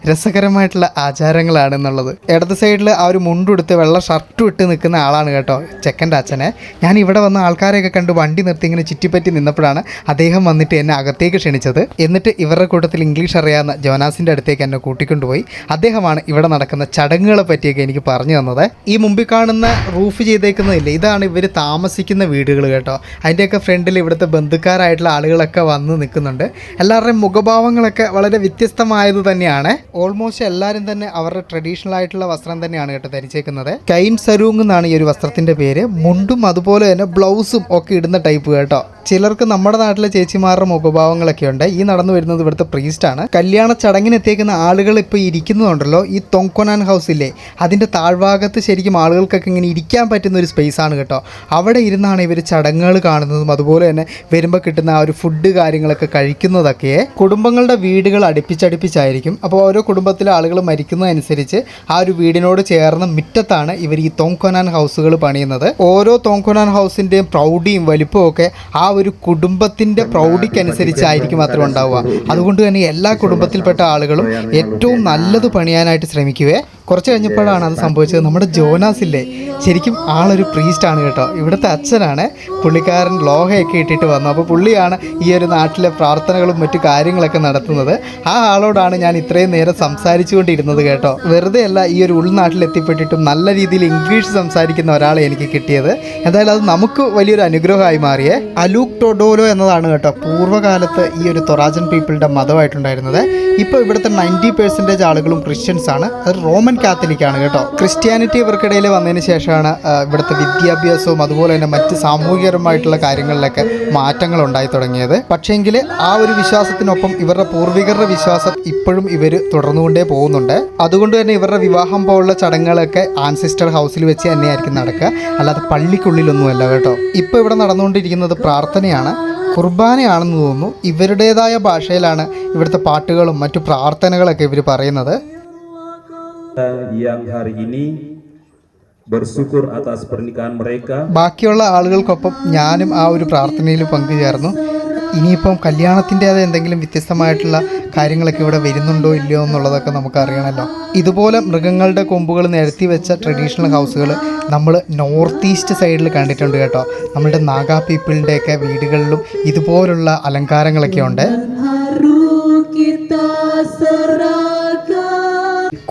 രസകരമായിട്ടുള്ള ആചാരങ്ങളാണെന്നുള്ളത്. ഇടത് സൈഡിൽ ആ ഒരു മുണ്ടുടുത്ത് വെള്ള ഷർട്ടും ഇട്ട് നിൽക്കുന്ന ആളാണ് കേട്ടോ ചെക്കൻ്റെ അച്ഛനെ. ഞാൻ ഇവിടെ വന്ന ആൾക്കാരെയൊക്കെ കണ്ട് വണ്ടി നിർത്തി ഇങ്ങനെ ചുറ്റിപ്പറ്റി നിന്നപ്പോഴാണ് അദ്ദേഹം വന്നിട്ട് എന്നെ അകത്തേക്ക് ക്ഷണിച്ചത്. എന്നിട്ട് ഇവരുടെ കൂട്ടത്തിൽ ഇംഗ്ലീഷ് അറിയാവുന്ന ജോനാസിൻ്റെ അടുത്തേക്ക് എന്നെ കൂട്ടിക്കൊണ്ടുപോയി. അദ്ദേഹമാണ് ഇവിടെ നടക്കുന്ന ചടങ്ങുകളെ പറ്റിയൊക്കെ എനിക്ക് പറഞ്ഞു തന്നത്. ഈ മുമ്പിൽ കാണുന്ന റൂഫ് ചെയ്തേക്കുന്നതില്ലേ, ഇതാണ് ഇവർ താമസിക്കുന്ന വീടുകൾ കേട്ടോ. അതിൻ്റെയൊക്കെ ഫ്രണ്ടിൽ ഇവിടുത്തെ ബന്ധുക്കാരായിട്ടുള്ള ആളുകളൊക്കെ വന്ന് നിൽക്കുന്നുണ്ട്. എല്ലാവരുടെയും മുഖഭാവങ്ങളൊക്കെ വളരെ വ്യത്യസ്തമായത് തന്നെയാണ്. ഓൾമോസ്റ്റ് എല്ലാവരും തന്നെ അവരുടെ ട്രഡീഷണൽ ആയിട്ടുള്ള വസ്ത്രം തന്നെയാണ് കേട്ടോ ധരിച്ചേക്കുന്നത്. കൈൻ സരൂങ് എന്നാണ് ഈ ഒരു വസ്ത്രത്തിൻ്റെ പേര്. മുണ്ടും അതുപോലെ തന്നെ ബ്ലൗസും ഒക്കെ ഇടുന്ന ടൈപ്പ് കേട്ടോ. ചിലർക്ക് നമ്മുടെ നാട്ടിലെ ചേച്ചിമാരുടെ മുഖഭാവങ്ങളൊക്കെ ഉണ്ട്. ഈ നടന്നു വരുന്നത് ഇവിടുത്തെ പ്രീസ്റ്റാണ്. കല്യാണ ചടങ്ങിനെത്തിയേക്കുന്ന ആളുകൾ ഇപ്പോൾ ഇരിക്കുന്നുണ്ടല്ലോ, ഈ തോങ്കൊനാൻ ഹൗസില്ലേ, അതിൻ്റെ താഴ്ഭാഗത്ത് ശരിക്കും ആളുകൾക്കൊക്കെ ഇങ്ങനെ ഇരിക്കാൻ പറ്റുന്ന ഒരു സ്പേസാണ് കേട്ടോ. അവിടെ ഇരുന്നാണ് ഇവർ ചടങ്ങുകൾ കാണുന്നതും അതുപോലെ തന്നെ വരുമ്പോൾ കിട്ടുന്ന ആ ഒരു ഫുഡ് കാര്യങ്ങളൊക്കെ കഴിക്കുന്നതൊക്കെ. കുടുംബങ്ങളുടെ വീടുകൾ അടുപ്പിച്ചടുപ്പിച്ചായിരിക്കും. അപ്പോൾ ഓരോ കുടുംബത്തിലെ ആളുകൾ മരിക്കുന്നതനുസരിച്ച് ആ ഒരു വീടിനോട് ചേർന്ന് മുറ്റത്താണ് ഇവർ ഈ തോങ്കൊനാൻ ഹൗസുകൾ പണിയുന്നത്. ഓരോ തോങ്കൊനാൻ ഹൗസിൻ്റെയും പ്രൗഢിയും വലിപ്പവും ഒക്കെ ആ ഒരു കുടുംബത്തിൻ്റെ പ്രൗഢിക്കനുസരിച്ചായിരിക്കും അത്ര ഉണ്ടാവുക. അതുകൊണ്ട് തന്നെ എല്ലാ കുടുംബത്തിൽപ്പെട്ട ആളുകളും ഏറ്റവും നല്ലത് പണിയാനായിട്ട് ശ്രമിക്കുവേ. കുറച്ച് കഴിഞ്ഞപ്പോഴാണ് അത് സംഭവിച്ചത്. നമ്മുടെ ജോനാസില്ലേ, ശരിക്കും ആളൊരു പ്രീസ്റ്റാണ് കേട്ടോ. ഇവിടുത്തെ അച്ഛനാണ്. പുള്ളിക്കാരൻ ലോഹയൊക്കെ ഇട്ടിട്ട് വന്നു. അപ്പോൾ പുള്ളിയാണ് ഈ ഒരു നാട്ടിലെ പ്രാർത്ഥനകളും മറ്റു കാര്യങ്ങളൊക്കെ നടത്തുന്നത്. ആ ആളോടാണ് ഞാൻ ഇത്രയും നേരം സംസാരിച്ചു കൊണ്ടിരുന്നത് കേട്ടോ. വെറുതെ അല്ല, ഈ ഒരു ഉൾനാട്ടിൽ എത്തിപ്പെട്ടിട്ടും നല്ല രീതിയിൽ ഇംഗ്ലീഷ് സംസാരിക്കുന്ന ഒരാളെ എനിക്ക് കിട്ടിയത്. എന്തായാലും അത് നമുക്ക് വലിയൊരു അനുഗ്രഹമായി മാറിയേ. അലൂക്ക് ടൊഡോലോ എന്നതാണ് കേട്ടോ പൂർവ്വകാലത്ത് ഈ ഒരു തൊറാജൻ പീപ്പിളുടെ മതമായിട്ടുണ്ടായിരുന്നത്. ഇപ്പോൾ ഇവിടുത്തെ 90% ആളുകളും ക്രിസ്ത്യൻസ് ആണ്. അത് റോമൻ കാത്തലിക്കാണ് കേട്ടോ. ക്രിസ്ത്യാനിറ്റി ഇവർക്കിടയിൽ വന്നതിന് ശേഷമാണ് ഇവിടുത്തെ വിദ്യാഭ്യാസവും അതുപോലെ തന്നെ മറ്റ് സാമൂഹികപരമായിട്ടുള്ള കാര്യങ്ങളിലൊക്കെ മാറ്റങ്ങൾ ഉണ്ടായി തുടങ്ങിയത്. പക്ഷേങ്കിൽ ആ ഒരു വിശ്വാസത്തിനൊപ്പം ഇവരുടെ പൂർവികരുടെ വിശ്വാസം ഇപ്പോഴും ഇവർ തുടർന്നുകൊണ്ടേ പോകുന്നുണ്ട്. അതുകൊണ്ട് തന്നെ ഇവരുടെ വിവാഹം പോലുള്ള ചടങ്ങുകളൊക്കെ ആൻസിസ്റ്റർ ഹൗസിൽ വെച്ച് തന്നെയായിരിക്കും നടക്കുക, അല്ലാതെ പള്ളിക്കുള്ളിലൊന്നുമല്ല കേട്ടോ. ഇപ്പോൾ ഇവിടെ നടന്നുകൊണ്ടിരിക്കുന്നത് പ്രാർത്ഥനയാണ്, കുർബാനയാണെന്ന് തോന്നുന്നു. ഇവരുടേതായ ഭാഷയിലാണ് ഇവിടുത്തെ പാട്ടുകളും മറ്റു പ്രാർത്ഥനകളൊക്കെ ഇവർ പറയുന്നത്. ബാക്കിയുള്ള ആളുകൾക്കൊപ്പം ഞാനും ആ ഒരു പ്രാർത്ഥനയിൽ പങ്കുചേർന്നു. ഇനിയിപ്പം കല്യാണത്തിൻ്റേത് എന്തെങ്കിലും വ്യത്യസ്തമായിട്ടുള്ള കാര്യങ്ങളൊക്കെ ഇവിടെ വരുന്നുണ്ടോ ഇല്ലയോ എന്നുള്ളതൊക്കെ നമുക്ക് അറിയണമല്ലോ. ഇതുപോലെ മൃഗങ്ങളുടെ കൊമ്പുകൾ നിരത്തി വെച്ച ട്രഡീഷണൽ ഹൗസുകൾ നമ്മൾ നോർത്ത് ഈസ്റ്റ് സൈഡിൽ കണ്ടിട്ടുണ്ട് കേട്ടോ. നമ്മളുടെ നാഗാ പീപ്പിളിൻ്റെയൊക്കെ വീടുകളിലും ഇതുപോലുള്ള അലങ്കാരങ്ങളൊക്കെ ഉണ്ട്.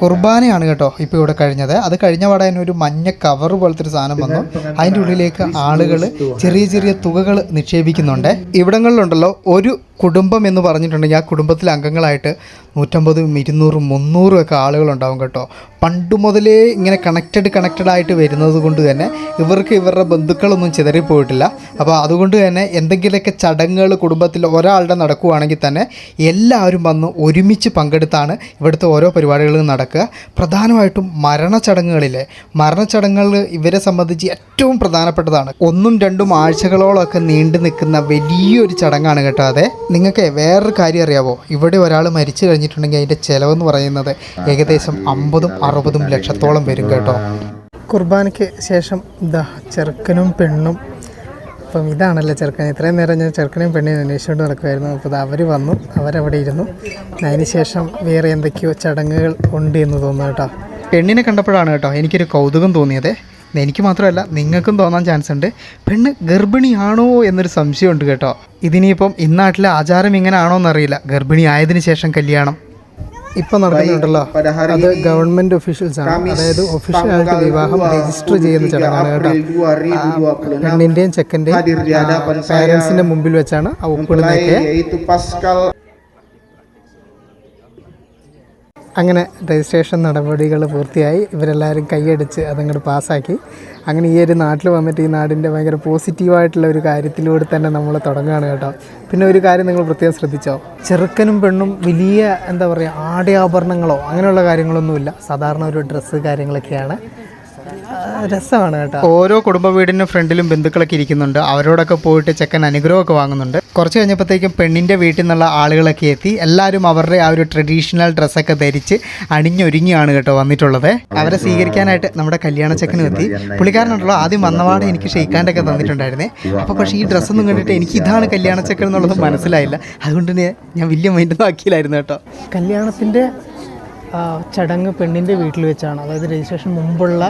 കുർബാനയാണ് കേട്ടോ ഇപ്പോൾ ഇവിടെ കഴിഞ്ഞത്. അത് കഴിഞ്ഞ പാടെ തന്നെ ഒരു മഞ്ഞ കവർ പോലത്തെ ഒരു സാധനം വന്നു. അതിൻ്റെ ഉള്ളിലേക്ക് ആളുകൾ ചെറിയ ചെറിയ തുകകൾ നിക്ഷേപിക്കുന്നുണ്ട്. ഇവിടങ്ങളിലുണ്ടല്ലോ ഒരു കുടുംബം എന്ന് പറഞ്ഞിട്ടുണ്ടെങ്കിൽ ആ കുടുംബത്തിലെ അംഗങ്ങളായിട്ട് 150, 200, 300 ഒക്കെ ആളുകളുണ്ടാവും കേട്ടോ. പണ്ട് മുതലേ ഇങ്ങനെ കണക്റ്റഡ് ആയിട്ട് വരുന്നത് കൊണ്ട് തന്നെ ഇവർക്ക് ഇവരുടെ ബന്ധുക്കളൊന്നും ചിതറിപ്പോയിട്ടില്ല. അപ്പോൾ അതുകൊണ്ട് തന്നെ എന്തെങ്കിലുമൊക്കെ ചടങ്ങുകൾ കുടുംബത്തിൽ ഒരാളുടെ നടക്കുകയാണെങ്കിൽ തന്നെ എല്ലാവരും വന്ന് ഒരുമിച്ച് പങ്കെടുത്താണ് ഇവിടുത്തെ ഓരോ പരിപാടികളും നടക്കുക. പ്രധാനമായിട്ടും മരണച്ചടങ്ങുകളിലെ മരണച്ചടങ്ങുകൾ ഇവരെ സംബന്ധിച്ച് ഏറ്റവും പ്രധാനപ്പെട്ടതാണ്. 1-2 ആഴ്ചകളോളമൊക്കെ നീണ്ടു നിൽക്കുന്ന വലിയൊരു ചടങ്ങാണ് കേട്ടോ. അതെ, നിങ്ങൾക്ക് വേറൊരു കാര്യം അറിയാവോ? ഇവിടെ ഒരാൾ മരിച്ചു കഴിഞ്ഞിട്ടുണ്ടെങ്കിൽ അതിൻ്റെ ചിലവെന്ന് പറയുന്നത് ഏകദേശം 50-60 ലക്ഷത്തോളം വരും കേട്ടോ. കുർബാനയ്ക്ക് ശേഷം ചെറുക്കനും പെണ്ണും അപ്പം ഇതാണല്ലോ ചെറുക്കൻ. ഇത്രയും നേരം ഞാൻ ചെറുക്കനെയും പെണ്ണിനെയും അന്വേഷിച്ചുകൊണ്ട് നടക്കുമായിരുന്നു. അപ്പോൾ അവർ വന്നു, അവരവിടെ ഇരുന്നു. അതിന് ശേഷം വേറെ എന്തൊക്കെയോ ചടങ്ങുകൾ ഉണ്ട് എന്ന് തോന്നുന്നു കേട്ടോ. പെണ്ണിനെ കണ്ടപ്പോഴാണ് കേട്ടോ എനിക്കൊരു കൗതുകം തോന്നിയത്. എനിക്ക് മാത്രമല്ല നിങ്ങൾക്കും തോന്നാൻ ചാൻസ് ഉണ്ട്. പെണ്ണ് ഗർഭിണിയാണോ എന്നൊരു സംശയമുണ്ട് കേട്ടോ. ഇതിനിയിപ്പം ഇന്നാട്ടിലെ ആചാരം ഇങ്ങനെ ആണോ എന്നറിയില്ല, ഗർഭിണി ആയതിനു ശേഷം കല്യാണം ഇപ്പം നടക്കുന്നുണ്ടല്ലോ. അത് ഗവൺമെൻറ് ഒഫീഷ്യൽസ് ആണ്, അതായത് ഒഫീഷ്യലായിട്ട് വിവാഹം രജിസ്റ്റർ ചെയ്യുന്ന ചടങ്ങാണ് കേട്ടോ. പെണ്ണിൻ്റെയും ചെക്കൻ്റെയും പാരൻസിൻ്റെ മുമ്പിൽ വെച്ചാണ് ആ ഒപ്പിടുന്നതൊക്കെ. അങ്ങനെ രജിസ്ട്രേഷൻ നടപടികൾ പൂർത്തിയായി. ഇവരെല്ലാവരും കൈയടിച്ച് അതങ്ങോട്ട് പാസ്സാക്കി. അങ്ങനെ ഈ ഒരു നാട്ടിൽ വന്നിട്ട് ഈ നാടിൻ്റെ ഭയങ്കര പോസിറ്റീവായിട്ടുള്ള ഒരു കാര്യത്തിലൂടെ തന്നെ നമ്മൾ തുടങ്ങുകയാണ് കേട്ടോ. പിന്നെ ഒരു കാര്യം നിങ്ങൾ പ്രത്യേകം ശ്രദ്ധിച്ചോ, ചെറുക്കനും പെണ്ണും വലിയ എന്താ പറയുക ആടയാഭരണങ്ങളോ അങ്ങനെയുള്ള കാര്യങ്ങളൊന്നുമില്ല. സാധാരണ ഒരു ഡ്രസ്സ് കാര്യങ്ങളൊക്കെയാണ്. രസമാണ് കേട്ടോ. ഓരോ കുടുംബ വീടിൻ്റെ ഫ്രണ്ടിലും ബന്ധുക്കളൊക്കെ ഇരിക്കുന്നുണ്ട്. അവരോടൊക്കെ പോയിട്ട് ചെക്കൻ അനുഗ്രഹമൊക്കെ വാങ്ങുന്നുണ്ട്. കുറച്ച് കഴിഞ്ഞപ്പോഴത്തേക്കും പെണ്ണിൻ്റെ വീട്ടിൽ നിന്നുള്ള ആളുകളൊക്കെ എത്തി. എല്ലാവരും അവരുടെ ആ ഒരു ട്രഡീഷണൽ ഡ്രസ്സൊക്കെ ധരിച്ച് അണിഞ്ഞൊരുങ്ങിയാണ് കേട്ടോ വന്നിട്ടുള്ളത്. അവരെ സ്വീകരിക്കാനായിട്ട് നമ്മുടെ കല്യാണ ചെക്കനും എത്തി. പുള്ളിക്കാരനുണ്ടല്ലോ ആദ്യം വന്നപാടെ എനിക്ക് ഷെയ്ക്കാൻ്റെയൊക്കെ തന്നിട്ടുണ്ടായിരുന്നേ. അപ്പോൾ പക്ഷേ ഈ ഡ്രസ്സൊന്നും കണ്ടിട്ട് എനിക്ക് ഇതാണ് കല്യാണ ചെക്കൻ എന്നുള്ളത് മനസ്സിലായില്ല. അതുകൊണ്ട് തന്നെ ഞാൻ വലിയ മൈൻഡൊന്നും ആക്കിയില്ലായിരുന്നു കേട്ടോ. കല്യാണത്തിൻ്റെ ചടങ്ങ് പെണ്ണിൻ്റെ വീട്ടിൽ വെച്ചാണ്, അതായത് രജിസ്ട്രേഷൻ മുമ്പുള്ള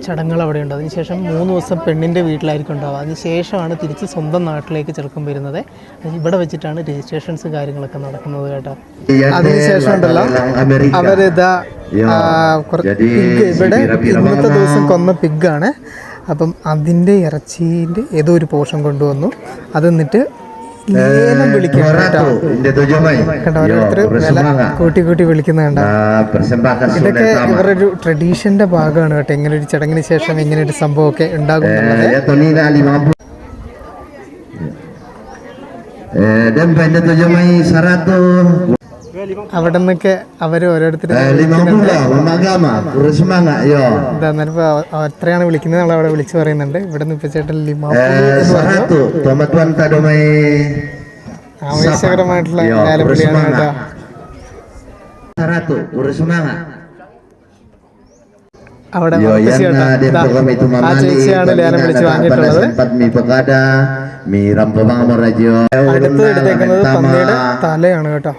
ചടങ്ങുകൾ അവിടെയുണ്ട്. അതിനുശേഷം 3 ദിവസം പെണ്ണിൻ്റെ വീട്ടിലായിരിക്കും ഉണ്ടാവുക. അതിനുശേഷമാണ് തിരിച്ച് സ്വന്തം നാട്ടിലേക്ക് ചെറുക്കം വരുന്നത്. ഇവിടെ വെച്ചിട്ടാണ് രജിസ്ട്രേഷൻസ് കാര്യങ്ങളൊക്കെ നടക്കുന്നത് കേട്ടോ. അതിനുശേഷം ഉണ്ടല്ലോ അവരിതാ ഇവിടെ ഇന്നത്തെ ദിവസം കൊന്ന പിഗ്ഗാണ്. അപ്പം അതിൻ്റെ ഇറച്ചീൻ്റെ ഏതോ ഒരു പോർഷൻ കൊണ്ടുവന്നു. അത് എന്നിട്ട് ലേലം വിളിക്കുകയാണ് കേട്ടോ. കണ്ടോ, ഓരോരുത്തർ വില കൂട്ടി വിളിക്കുന്ന കണ്ടോ. ഇതൊക്കെ ഇവരുടെ ഒരു ട്രഡീഷൻ്റെ ഭാഗമാണ് കേട്ടോ. ഇങ്ങനെ ഒരു ചടങ്ങിന് ശേഷം ഇങ്ങനെ ഒരു സംഭവമൊക്കെ ഉണ്ടാകും എന്നുള്ളത്. അവിടെ നിന്നൊക്കെ അവർ ഓരോരുത്തർ എത്രയാണ് വിളിക്കുന്നത് നമ്മൾ അവിടെ വിളിച്ചു പറയുന്നുണ്ട്. ഇവിടെ നിന്ന് ഇപ്പൊ ചേട്ടൻ ആവേശകരമായിട്ടുള്ള ലേലവിളിയാണ് കേട്ടോ. അവിടെ ആ ചേച്ചിയാണ് ലേലം വിളിച്ച് വാങ്ങിയിട്ടുള്ളത്. അടുത്ത് എടുത്തേക്കുന്നത് പന്നിയുടെ തലയാണ് കേട്ടോ.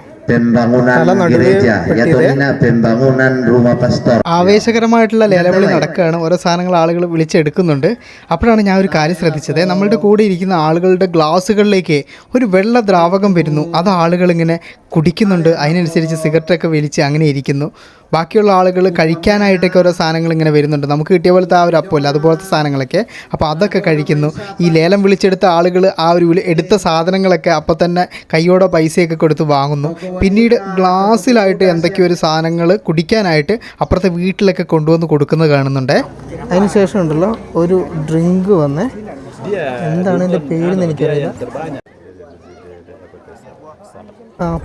ആവേശകരമായിട്ടുള്ള ലേലവിളി നടക്കുകയാണ്. ഓരോ സാധനങ്ങൾ ആളുകൾ വിളിച്ചെടുക്കുന്നുണ്ട്. അപ്പോഴാണ് ഞാൻ ഒരു കാര്യം ശ്രദ്ധിച്ചത്. നമ്മളുടെ കൂടെ ഇരിക്കുന്ന ആളുകളുടെ ഗ്ലാസ്സുകളിലേക്ക് ഒരു വെള്ള ദ്രാവകം വരുന്നു. അത് ആളുകൾ ഇങ്ങനെ കുടിക്കുന്നുണ്ട്. അതിനനുസരിച്ച് സിഗരറ്റൊക്കെ വലിച്ച് അങ്ങനെ ഇരിക്കുന്നു. ബാക്കിയുള്ള ആളുകൾ കഴിക്കാനായിട്ടൊക്കെ ഓരോ സാധനങ്ങൾ ഇങ്ങനെ വരുന്നുണ്ട്. നമുക്ക് കിട്ടിയ പോലത്തെ ആ ഒരു അപ്പമില്ല, അതുപോലത്തെ സാധനങ്ങളൊക്കെ. അപ്പോൾ അതൊക്കെ കഴിക്കുന്നു. ഈ ലേലം വിളിച്ചെടുത്ത ആളുകൾ ആ ഒരു എടുത്ത സാധനങ്ങളൊക്കെ അപ്പോൾ തന്നെ കയ്യോടെ പൈസയൊക്കെ കൊടുത്ത് വാങ്ങുന്നു. പിന്നീട് ഗ്ലാസ്സിലായിട്ട് എന്തൊക്കെയോ ഒരു സാധനങ്ങൾ കുടിക്കാനായിട്ട് അപ്പുറത്തെ വീട്ടിലൊക്കെ കൊണ്ടുവന്ന് കൊടുക്കുന്നത് കാണുന്നുണ്ട്. അതിന് ശേഷം ഉണ്ടല്ലോ ഒരു ഡ്രിങ്ക് വന്ന്, എന്താണ് എൻ്റെ പേരെന്ന് എനിക്കറിയില്ല.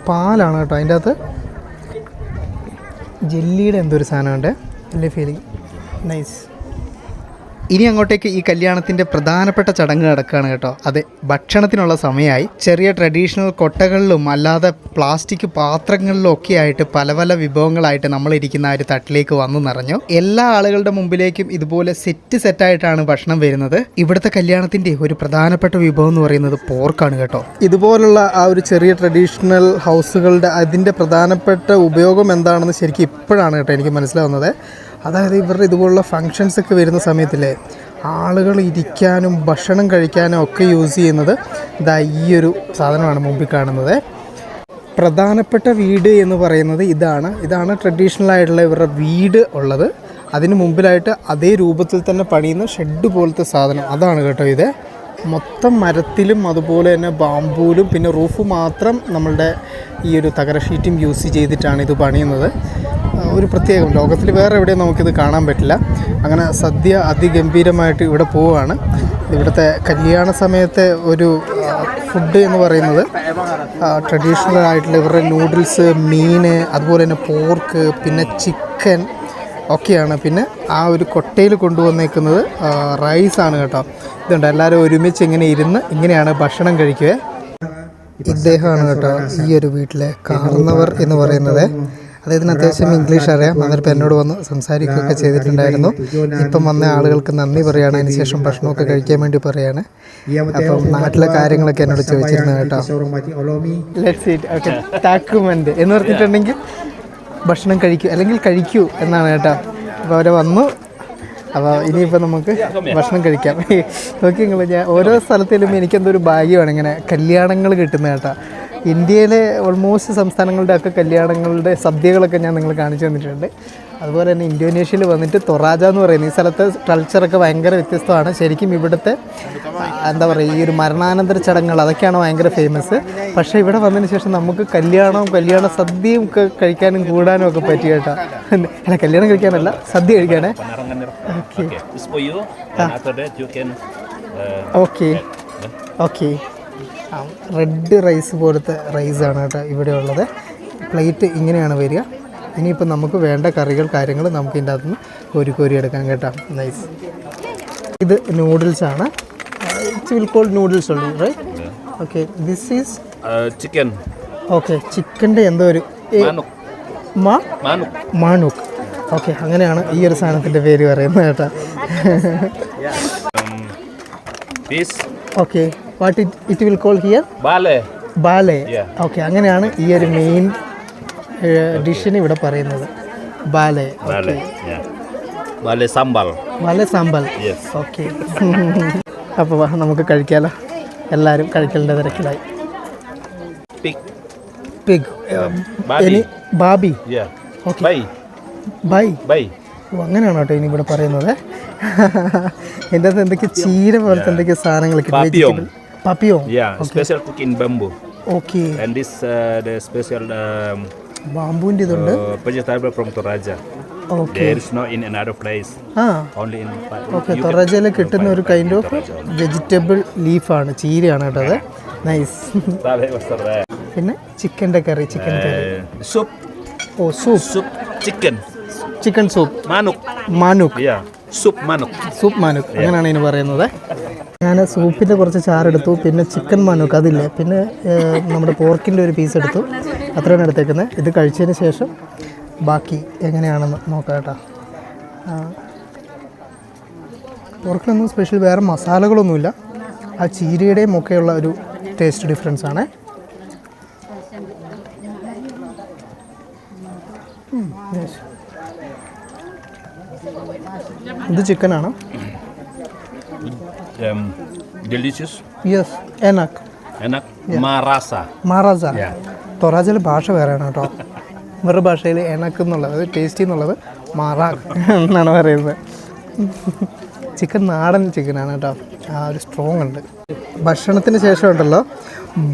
പാലാണ് കേട്ടോ. അതിൻ്റെ അകത്ത് ജെല്ലിയുടെ എന്തൊരു സാധനമുണ്ട്. നല്ല ഫീലിംഗ്, നൈസ്. ഇനി അങ്ങോട്ടേക്ക് ഈ കല്യാണത്തിൻ്റെ പ്രധാനപ്പെട്ട ചടങ്ങ് നടക്കുകയാണ് കേട്ടോ. അതെ, ഭക്ഷണത്തിനുള്ള സമയമായി. ചെറിയ ട്രഡീഷണൽ കൊട്ടകളിലും അല്ലാതെ പ്ലാസ്റ്റിക് പാത്രങ്ങളിലും ഒക്കെ ആയിട്ട് പല പല വിഭവങ്ങളായിട്ട് നമ്മളിരിക്കുന്ന ആ ഒരു തട്ടിലേക്ക് വന്നു നിറഞ്ഞു. എല്ലാ ആളുകളുടെ മുമ്പിലേക്കും ഇതുപോലെ സെറ്റായിട്ടാണ് ഭക്ഷണം വരുന്നത്. ഇവിടുത്തെ കല്യാണത്തിൻ്റെ ഒരു പ്രധാനപ്പെട്ട വിഭവം എന്ന് പറയുന്നത് പോർക്കാണ് കേട്ടോ. ഇതുപോലുള്ള ആ ഒരു ചെറിയ ട്രഡീഷണൽ ഹൗസുകളുടെ അതിൻ്റെ പ്രധാനപ്പെട്ട ഉപയോഗം എന്താണെന്ന് ശരിക്കും ഇപ്പോഴാണ് കേട്ടോ എനിക്ക് മനസ്സിലാവുന്നത്. അതായത് ഇവരുടെ ഇതുപോലുള്ള ഫങ്ഷൻസൊക്കെ വരുന്ന സമയത്തില്ലേ ആളുകൾ ഇരിക്കാനും ഭക്ഷണം കഴിക്കാനും ഒക്കെ യൂസ് ചെയ്യുന്നത് ഇതാ ഈ ഒരു സാധനമാണ് മുമ്പിൽ കാണുന്നത്. പ്രധാനപ്പെട്ട വീട് എന്ന് പറയുന്നത് ഇതാണ് ട്രഡീഷണൽ ആയിട്ടുള്ള ഇവരുടെ വീട് ഉള്ളത്. അതിന് മുമ്പിലായിട്ട് അതേ രൂപത്തിൽ തന്നെ പണിയുന്ന ഷെഡ് പോലത്തെ സാധനം അതാണ് കേട്ടോ. ഇത് മൊത്തം മരത്തിലും അതുപോലെ തന്നെ ബാമ്പൂലും പിന്നെ റൂഫ് മാത്രം നമ്മളുടെ ഈ ഒരു തകര ഷീറ്റും യൂസ് ചെയ്തിട്ടാണ് ഇത് പണിയുന്നത്. ഒരു പ്രത്യേകം ലോകത്തിൽ വേറെ എവിടെയും നമുക്കിത് കാണാൻ പറ്റില്ല. അങ്ങനെ സദ്യ അതിഗംഭീരമായിട്ട് ഇവിടെ പോവുകയാണ്. ഇവിടുത്തെ കല്യാണ സമയത്തെ ഒരു ഫുഡ് എന്ന് പറയുന്നത് ട്രഡീഷണൽ ആയിട്ടുള്ള ഇവരുടെ നൂഡിൽസ്, മീൻ, അതുപോലെ തന്നെ പോർക്ക്, പിന്നെ ചിക്കൻ ഒക്കെയാണ്. പിന്നെ ആ ഒരു കൊട്ടയിൽ കൊണ്ടുവന്നേക്കുന്നത് റൈസാണ് കേട്ടോ. ഇതുണ്ട്, എല്ലാവരും ഒരുമിച്ച് ഇങ്ങനെ ഇരുന്ന് ഇങ്ങനെയാണ് ഭക്ഷണം കഴിക്കുക. ഇദ്ദേഹമാണ് കേട്ടോ ഈ ഒരു വീട്ടിലെ കാർന്നവർ എന്ന് പറയുന്നത്. അദ്ദേഹത്തിന് അത്യാവശ്യം ഇംഗ്ലീഷ് അറിയാം. അന്നേരം എന്നോട് വന്ന് സംസാരിക്കുകയൊക്കെ ചെയ്തിട്ടുണ്ടായിരുന്നു. ഇപ്പം വന്ന ആളുകൾക്ക് നന്ദി പറയുകയാണ്, അതിനുശേഷം ഭക്ഷണമൊക്കെ കഴിക്കാൻ വേണ്ടി പറയുകയാണ്. അപ്പം നാട്ടിലെ കാര്യങ്ങളൊക്കെ എന്നോട് ചോദിച്ചിരുന്നു കേട്ടോ. താക്കുമെന്റ് എന്ന് പറഞ്ഞിട്ടുണ്ടെങ്കിൽ ഭക്ഷണം കഴിക്കൂ അല്ലെങ്കിൽ കഴിക്കൂ എന്നാണ് കേട്ടോ. അപ്പോൾ അവരെ വന്നു. അപ്പോൾ ഇനിയിപ്പോൾ നമുക്ക് ഭക്ഷണം കഴിക്കാം. നോക്കി നിങ്ങൾ, ഞാൻ ഓരോ സ്ഥലത്തിലും എനിക്കെന്തോ ഒരു ഭാഗ്യമാണ് ഇങ്ങനെ കല്യാണങ്ങൾ കിട്ടുന്നത് കേട്ടോ. ഇന്ത്യയിലെ ഓൾമോസ്റ്റ് സംസ്ഥാനങ്ങളുടെ ഒക്കെ കല്യാണങ്ങളുടെ സദ്യകളൊക്കെ ഞാൻ നിങ്ങൾ കാണിച്ചു തന്നിട്ടുണ്ട്. അതുപോലെ തന്നെ ഇന്തോനേഷ്യയിൽ വന്നിട്ട് തൊറാജ എന്ന് പറയുന്നത് ഈ സ്ഥലത്തെ കൾച്ചറൊക്കെ ഭയങ്കര വ്യത്യസ്തമാണ്. ശരിക്കും ഇവിടുത്തെ എന്താ പറയുക, ഈ ഒരു മരണാനന്തര ചടങ്ങുകൾ അതൊക്കെയാണ് ഭയങ്കര ഫേമസ്. പക്ഷേ ഇവിടെ വന്നതിന് ശേഷം നമുക്ക് കല്യാണ സദ്യയും ഒക്കെ കഴിക്കാനും കൂടാനും ഒക്കെ പറ്റി കേട്ടോ. അല്ല, കല്യാണം കഴിക്കാനല്ല, സദ്യ കഴിക്കാനേ. ഓക്കെ ഓക്കെ റെഡ് റൈസ് പോലത്തെ റൈസാണ് കേട്ടോ ഇവിടെ ഉള്ളത്. പ്ലേറ്റ് ഇങ്ങനെയാണ് വരിക. ഇനിയിപ്പോൾ നമുക്ക് വേണ്ട കറികൾ കാര്യങ്ങൾ നമുക്ക് ഇതിൻ്റെ അകത്തുനിന്ന് കോരി എടുക്കാം കേട്ടോ. നൈസ്. ഇത് നൂഡിൽസാണ്. ഇറ്റ്സ് വിൽ കോൾഡ് നൂഡിൽസ് ഉള്ളൂ, right? Okay, this is chicken. Okay, ചിക്കൻ്റെ എന്തോ ഒരു മാനുക്ക്. ഓക്കെ, അങ്ങനെയാണ് ഈ ഒരു സാധനത്തിൻ്റെ പേര് പറയുന്നത് കേട്ടോ. Okay, what it will call here? Ballet. Okay, അങ്ങനെയാണ് ഈ ഒരു മെയിൻ ഡിഷിന് ഇവിടെ പറയുന്നത്, ബാലെ. ബാലെ സാമ്പൽ. ഓക്കെ, അപ്പോൾ നമുക്ക് കഴിക്കാമല്ലോ. എല്ലാവരും കഴിക്കലിൻ്റെ തിരക്കിലായി. പിഗ്. ബാബി. Okay, bye. ഓ, അങ്ങനെയാണോ കേട്ടോ ഇനി ഇവിടെ പറയുന്നത്. എൻ്റെ അകത്ത് എന്തൊക്കെ ചീര പോലത്തെ എന്തൊക്കെ സാധനങ്ങൾ കിട്ടും. പപ്പിയോ? Special cook in bamboo. Okay, and this the special ബാംബുവിൻ്റെ ഇതുണ്ട്. Vegetable from Toraja. Okay, there is no in another place, only in. Okay, തൊറാജയിൽ കിട്ടുന്ന ഒരു കൈൻഡ് ഓഫ് വെജിറ്റബിൾ ലീഫാണ്, ചീരയാണ് കേട്ടോ അത്. നൈസ്. പിന്നെ ചിക്കൻ്റെ കറി, ചിക്കൻ കറി. സൂപ്പ്. ഓ, സൂപ്പ്. Chicken soup. മാനുക്ക്. സൂപ്പ് മാനുക്ക് അങ്ങനെയാണ് ഇതിന് പറയുന്നത്. ഞാൻ സൂപ്പിൻ്റെ കുറച്ച് ചാറെടുത്തു, പിന്നെ ചിക്കൻ മാനുക്ക് അതില്ലേ, പിന്നെ നമ്മുടെ പോർക്കിൻ്റെ ഒരു പീസ് എടുത്തു. അത്രയാണ് എടുത്തേക്കുന്നത്. ഇത് കഴിച്ചതിന് ശേഷം ബാക്കി എങ്ങനെയാണെന്ന് നോക്കാം കേട്ടോ. പോർക്കിലൊന്നും സ്പെഷ്യൽ വേറെ മസാലകളൊന്നുമില്ല. ആ ചീരയുടെയും ഒക്കെയുള്ള ഒരു ടേസ്റ്റ് ഡിഫറൻസ് ആണ്. ഇത് ചിക്കനാണ്. delicious. യെസ്, എനക്. മാറാസ. തൊറാജയിൽ ഭാഷ വേറെയാണ് കേട്ടോ. വേറെ ഭാഷയിൽ എനക്ക് എന്നുള്ളത്, ടേസ്റ്റി എന്നുള്ളത് മാറാക്ക് എന്നാണ് പറയുന്നത്. ചിക്കൻ നാടൻ ചിക്കനാണ് കേട്ടോ. ആ ഒരു സ്ട്രോങ് ഉണ്ട്. ഭക്ഷണത്തിന് ശേഷം ഉണ്ടല്ലോ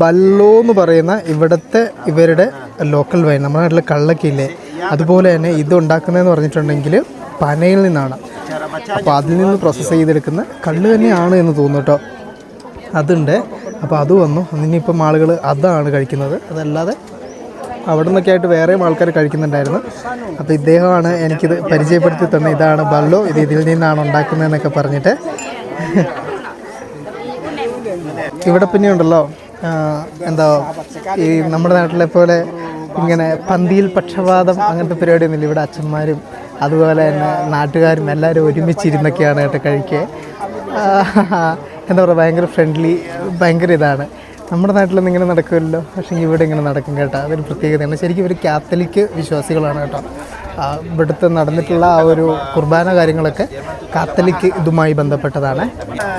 ബല്ലോ എന്ന് പറയുന്ന ഇവരുടെ ലോക്കൽ വൈൻ, നമ്മുടെ നാട്ടിൽ കള്ളക്കില്ലേ, അതുപോലെ തന്നെ ഇത് ഉണ്ടാക്കുന്നതെന്ന് പറഞ്ഞിട്ടുണ്ടെങ്കിൽ പനയിൽ നിന്നാണ്. അപ്പോൾ അതിൽ നിന്ന് പ്രോസസ്സ് ചെയ്തെടുക്കുന്ന കള്ള് തന്നെയാണ് എന്ന് തോന്നുന്നു കേട്ടോ. അതുണ്ട്. അപ്പോൾ അത് വന്നു. ഇനിയിപ്പം ആളുകൾ അതാണ് കഴിക്കുന്നത്. അതല്ലാതെ അവിടെ നിന്നൊക്കെ ആയിട്ട് വേറെയും ആൾക്കാർ കഴിക്കുന്നുണ്ടായിരുന്നു. അപ്പോൾ ഇദ്ദേഹമാണ് എനിക്കിത് പരിചയപ്പെടുത്തി തന്നെ. ഇതാണ് ബല്ലോ, ഇത് ഇതിൽ നിന്നാണ് ഉണ്ടാക്കുന്നതെന്നൊക്കെ പറഞ്ഞിട്ട്. ഇവിടെ പിന്നെ ഉണ്ടല്ലോ എന്താ ഈ നമ്മുടെ നാട്ടിലെ പോലെ ഇങ്ങനെ പന്തിയിൽ പക്ഷപാതം അങ്ങനത്തെ പരിപാടിയൊന്നുമില്ല. ഇവിടെ അച്ഛന്മാരും അതുപോലെ തന്നെ നാട്ടുകാരും എല്ലാവരും ഒരുമിച്ചിരുന്നൊക്കെയാണ് കേട്ടോ കഴിക്കുക. എന്താ പറയുക, ഭയങ്കര ഫ്രണ്ട്ലി, ഭയങ്കര ഇതാണ്. നമ്മുടെ നാട്ടിലൊന്നും ഇങ്ങനെ നടക്കുമല്ലോ, പക്ഷേ ഇവിടെ ഇങ്ങനെ നടക്കും കേട്ടോ. അതൊരു പ്രത്യേകതയാണ്. ശരിക്കും ഒരു കാത്തലിക് വിശ്വാസികളാണ് കേട്ടോ. ഇവിടുത്തെ നടന്നിട്ടുള്ള ആ ഒരു കുർബാന കാര്യങ്ങളൊക്കെ കാത്തലിക് ഇതുമായി ബന്ധപ്പെട്ടതാണ്.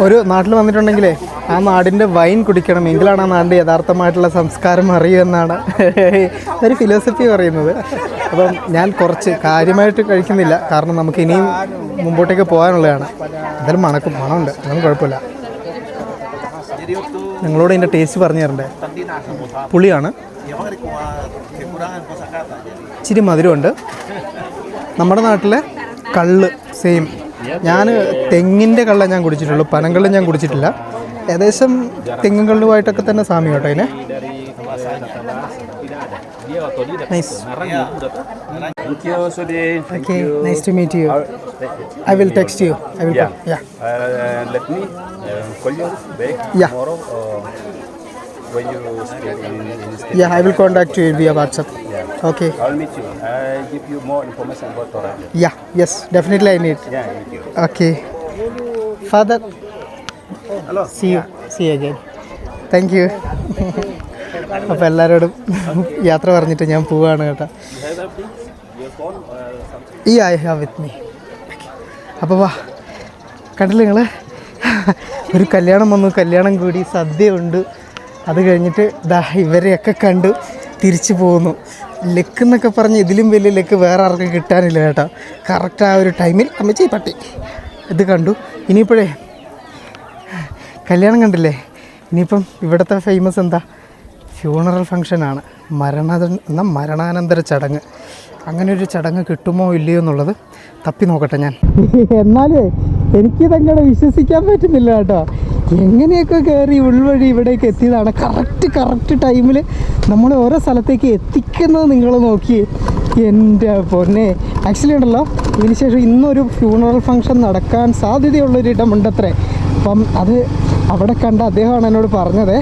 ഒരു നാട്ടിൽ വന്നിട്ടുണ്ടെങ്കിലേ ആ നാടിൻ്റെ വൈൻ കുടിക്കണം, എങ്കിലാണ് ആ നാടിൻ്റെ യഥാർത്ഥമായിട്ടുള്ള സംസ്കാരം അറിയുമെന്നാണ് ഒരു ഫിലോസഫി പറയുന്നത്. അപ്പം ഞാൻ കുറച്ച് കാര്യമായിട്ട് കഴിക്കുന്നില്ല, കാരണം നമുക്ക് ഇനിയും മുമ്പോട്ടേക്ക് പോകാനുള്ളതാണ്. എന്തായാലും മണമുണ്ട്, അതൊന്നും കുഴപ്പമില്ല. നിങ്ങളോട് ഇതിൻ്റെ ടേസ്റ്റ് പറഞ്ഞു തരണ്ടേ? പുളിയാണ്, ഇച്ചിരി മധുരമുണ്ട്. നമ്മുടെ നാട്ടിലെ കള്ള് സെയിം. ഞാൻ തെങ്ങിൻ്റെ കള്ള ഞാൻ കുടിച്ചിട്ടുള്ളൂ, പനങ്കള്ള് ഞാൻ കുടിച്ചിട്ടില്ല. ഏകദേശം തെങ്ങും കള്ളുമായിട്ടൊക്കെ തന്നെ സാമ്യം കേട്ടോ ഇതിനെ. Nice. Okay, nice to meet you. I will text you. I will call. Yeah. Let me call you back tomorrow when you speak in Yeah, I will contact you via WhatsApp. Yeah. Okay. I'll meet you. I'll give you more information about Toraja. Yeah, yes, definitely I need. Yeah, meet you. Okay. Father, Hello. see you again. Thank you. അപ്പോൾ എല്ലാവരോടും യാത്ര പറഞ്ഞിട്ട് ഞാൻ പോവുകയാണ് കേട്ടോ. You have everything? Your phone or something? ഈ I have with me. അപ്പോൾ വാ, കണ്ടില്ല നിങ്ങൾ, ഒരു കല്യാണം വന്നു, കല്യാണം കൂടി, സദ്യ ഉണ്ട്, അത് കഴിഞ്ഞിട്ട് ദാ ഇവരെയൊക്കെ കണ്ടു തിരിച്ചു പോകുന്നു. ലെക്ക് എന്നൊക്കെ പറഞ്ഞ് ഇതിലും വലിയ ലെക്ക് വേറെ ആർക്കും കിട്ടാനില്ല കേട്ടോ. കറക്റ്റ് ആ ഒരു ടൈമിൽ അമ്മച്ചി പട്ടി ഇത് കണ്ടു. ഇനിയിപ്പോഴേ കല്യാണം കണ്ടില്ലേ, ഇനിയിപ്പം ഇവിടുത്തെ ഫേമസ് എന്താ, ഫ്യൂണറൽ ഫങ്ഷനാണ്, മരണാനന്തര ചടങ്ങ്. അങ്ങനെ ഒരു ചടങ്ങ് കിട്ടുമോ ഇല്ലയോ എന്നുള്ളത് തപ്പി നോക്കട്ടെ ഞാൻ. എന്നാലേ എനിക്കിതങ്ങനെ വിശ്വസിക്കാൻ പറ്റുന്നില്ല കേട്ടോ. എങ്ങനെയൊക്കെ കയറി ഉൾവഴി ഇവിടേക്ക് എത്തിയതാണ്. കറക്റ്റ് ടൈമിൽ നമ്മൾ ഓരോ സ്ഥലത്തേക്ക് എത്തിക്കുന്നത് നിങ്ങൾ നോക്കിയേ. എൻ്റെ പൊന്നെ, ആക്ച്വലി ഉണ്ടല്ലോ, ഇതിന് ശേഷം ഇന്നൊരു ഫ്യൂണറൽ ഫങ്ഷൻ നടക്കാൻ സാധ്യതയുള്ളൊരിടമുണ്ടത്രേ. അപ്പം അത് അവിടെ കണ്ട അദ്ദേഹമാണ് എന്നോട് പറഞ്ഞത്.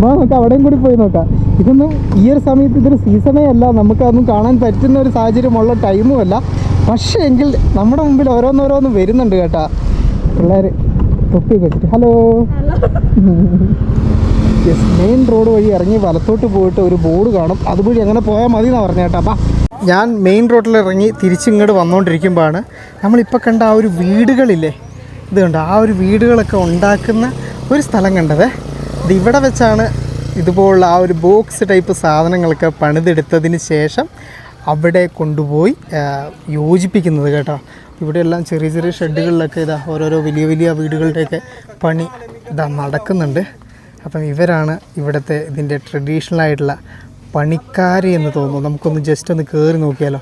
നോക്കാം, അവിടെയും കൂടി പോയി നോക്കാം. ഇതൊന്നും ഈ ഒരു സമയത്ത് ഇതൊരു സീസണേ അല്ല, നമുക്കതൊന്നും കാണാൻ പറ്റുന്ന ഒരു സാഹചര്യമുള്ള ടൈമും അല്ല. പക്ഷേ എങ്കിൽ നമ്മുടെ മുമ്പിൽ ഓരോന്നോരോന്ന് വരുന്നുണ്ട് കേട്ടോ പിള്ളേർ തൊപ്പി വെച്ചിട്ട്. ഹലോ. യെസ്, മെയിൻ റോഡ് വഴി ഇറങ്ങി വലത്തോട്ട് പോയിട്ട് ഒരു ബോർഡ് കാണും, അതുവഴി അങ്ങനെ പോയാൽ മതി എന്നാണ് പറഞ്ഞ കേട്ടോ. അപ്പം ഞാൻ മെയിൻ റോഡിൽ ഇറങ്ങി തിരിച്ചിങ്ങോട്ട് വന്നുകൊണ്ടിരിക്കുമ്പോഴാണ് നമ്മളിപ്പോൾ കണ്ട ആ ഒരു വീടുകളില്ലേ, ഇത് കണ്ടോ, ആ ഒരു വീടുകളൊക്കെ ഉണ്ടാക്കുന്ന ഒരു സ്ഥലം കണ്ടത്. ഇത് ഇവിടെ വെച്ചാണ് ഇതുപോലുള്ള ആ ഒരു ബോക്സ് ടൈപ്പ് സാധനങ്ങളൊക്കെ പണിതെടുത്തതിന് ശേഷം അവിടെ കൊണ്ടുപോയി യോജിപ്പിക്കുന്നത് കേട്ടോ. ഇവിടെയെല്ലാം ചെറിയ ചെറിയ ഷെഡുകളിലൊക്കെ ഇതാ ഓരോരോ വലിയ വീടുകളുടെയൊക്കെ പണി ഇതാ നടക്കുന്നുണ്ട്. അപ്പം ഇവരാണ് ഇവിടുത്തെ ഇതിൻ്റെ ട്രഡീഷണൽ ആയിട്ടുള്ള പണിക്കാർ എന്ന് തോന്നുന്നു. നമുക്കൊന്ന് ജസ്റ്റ് ഒന്ന് കയറി നോക്കിയാലോ.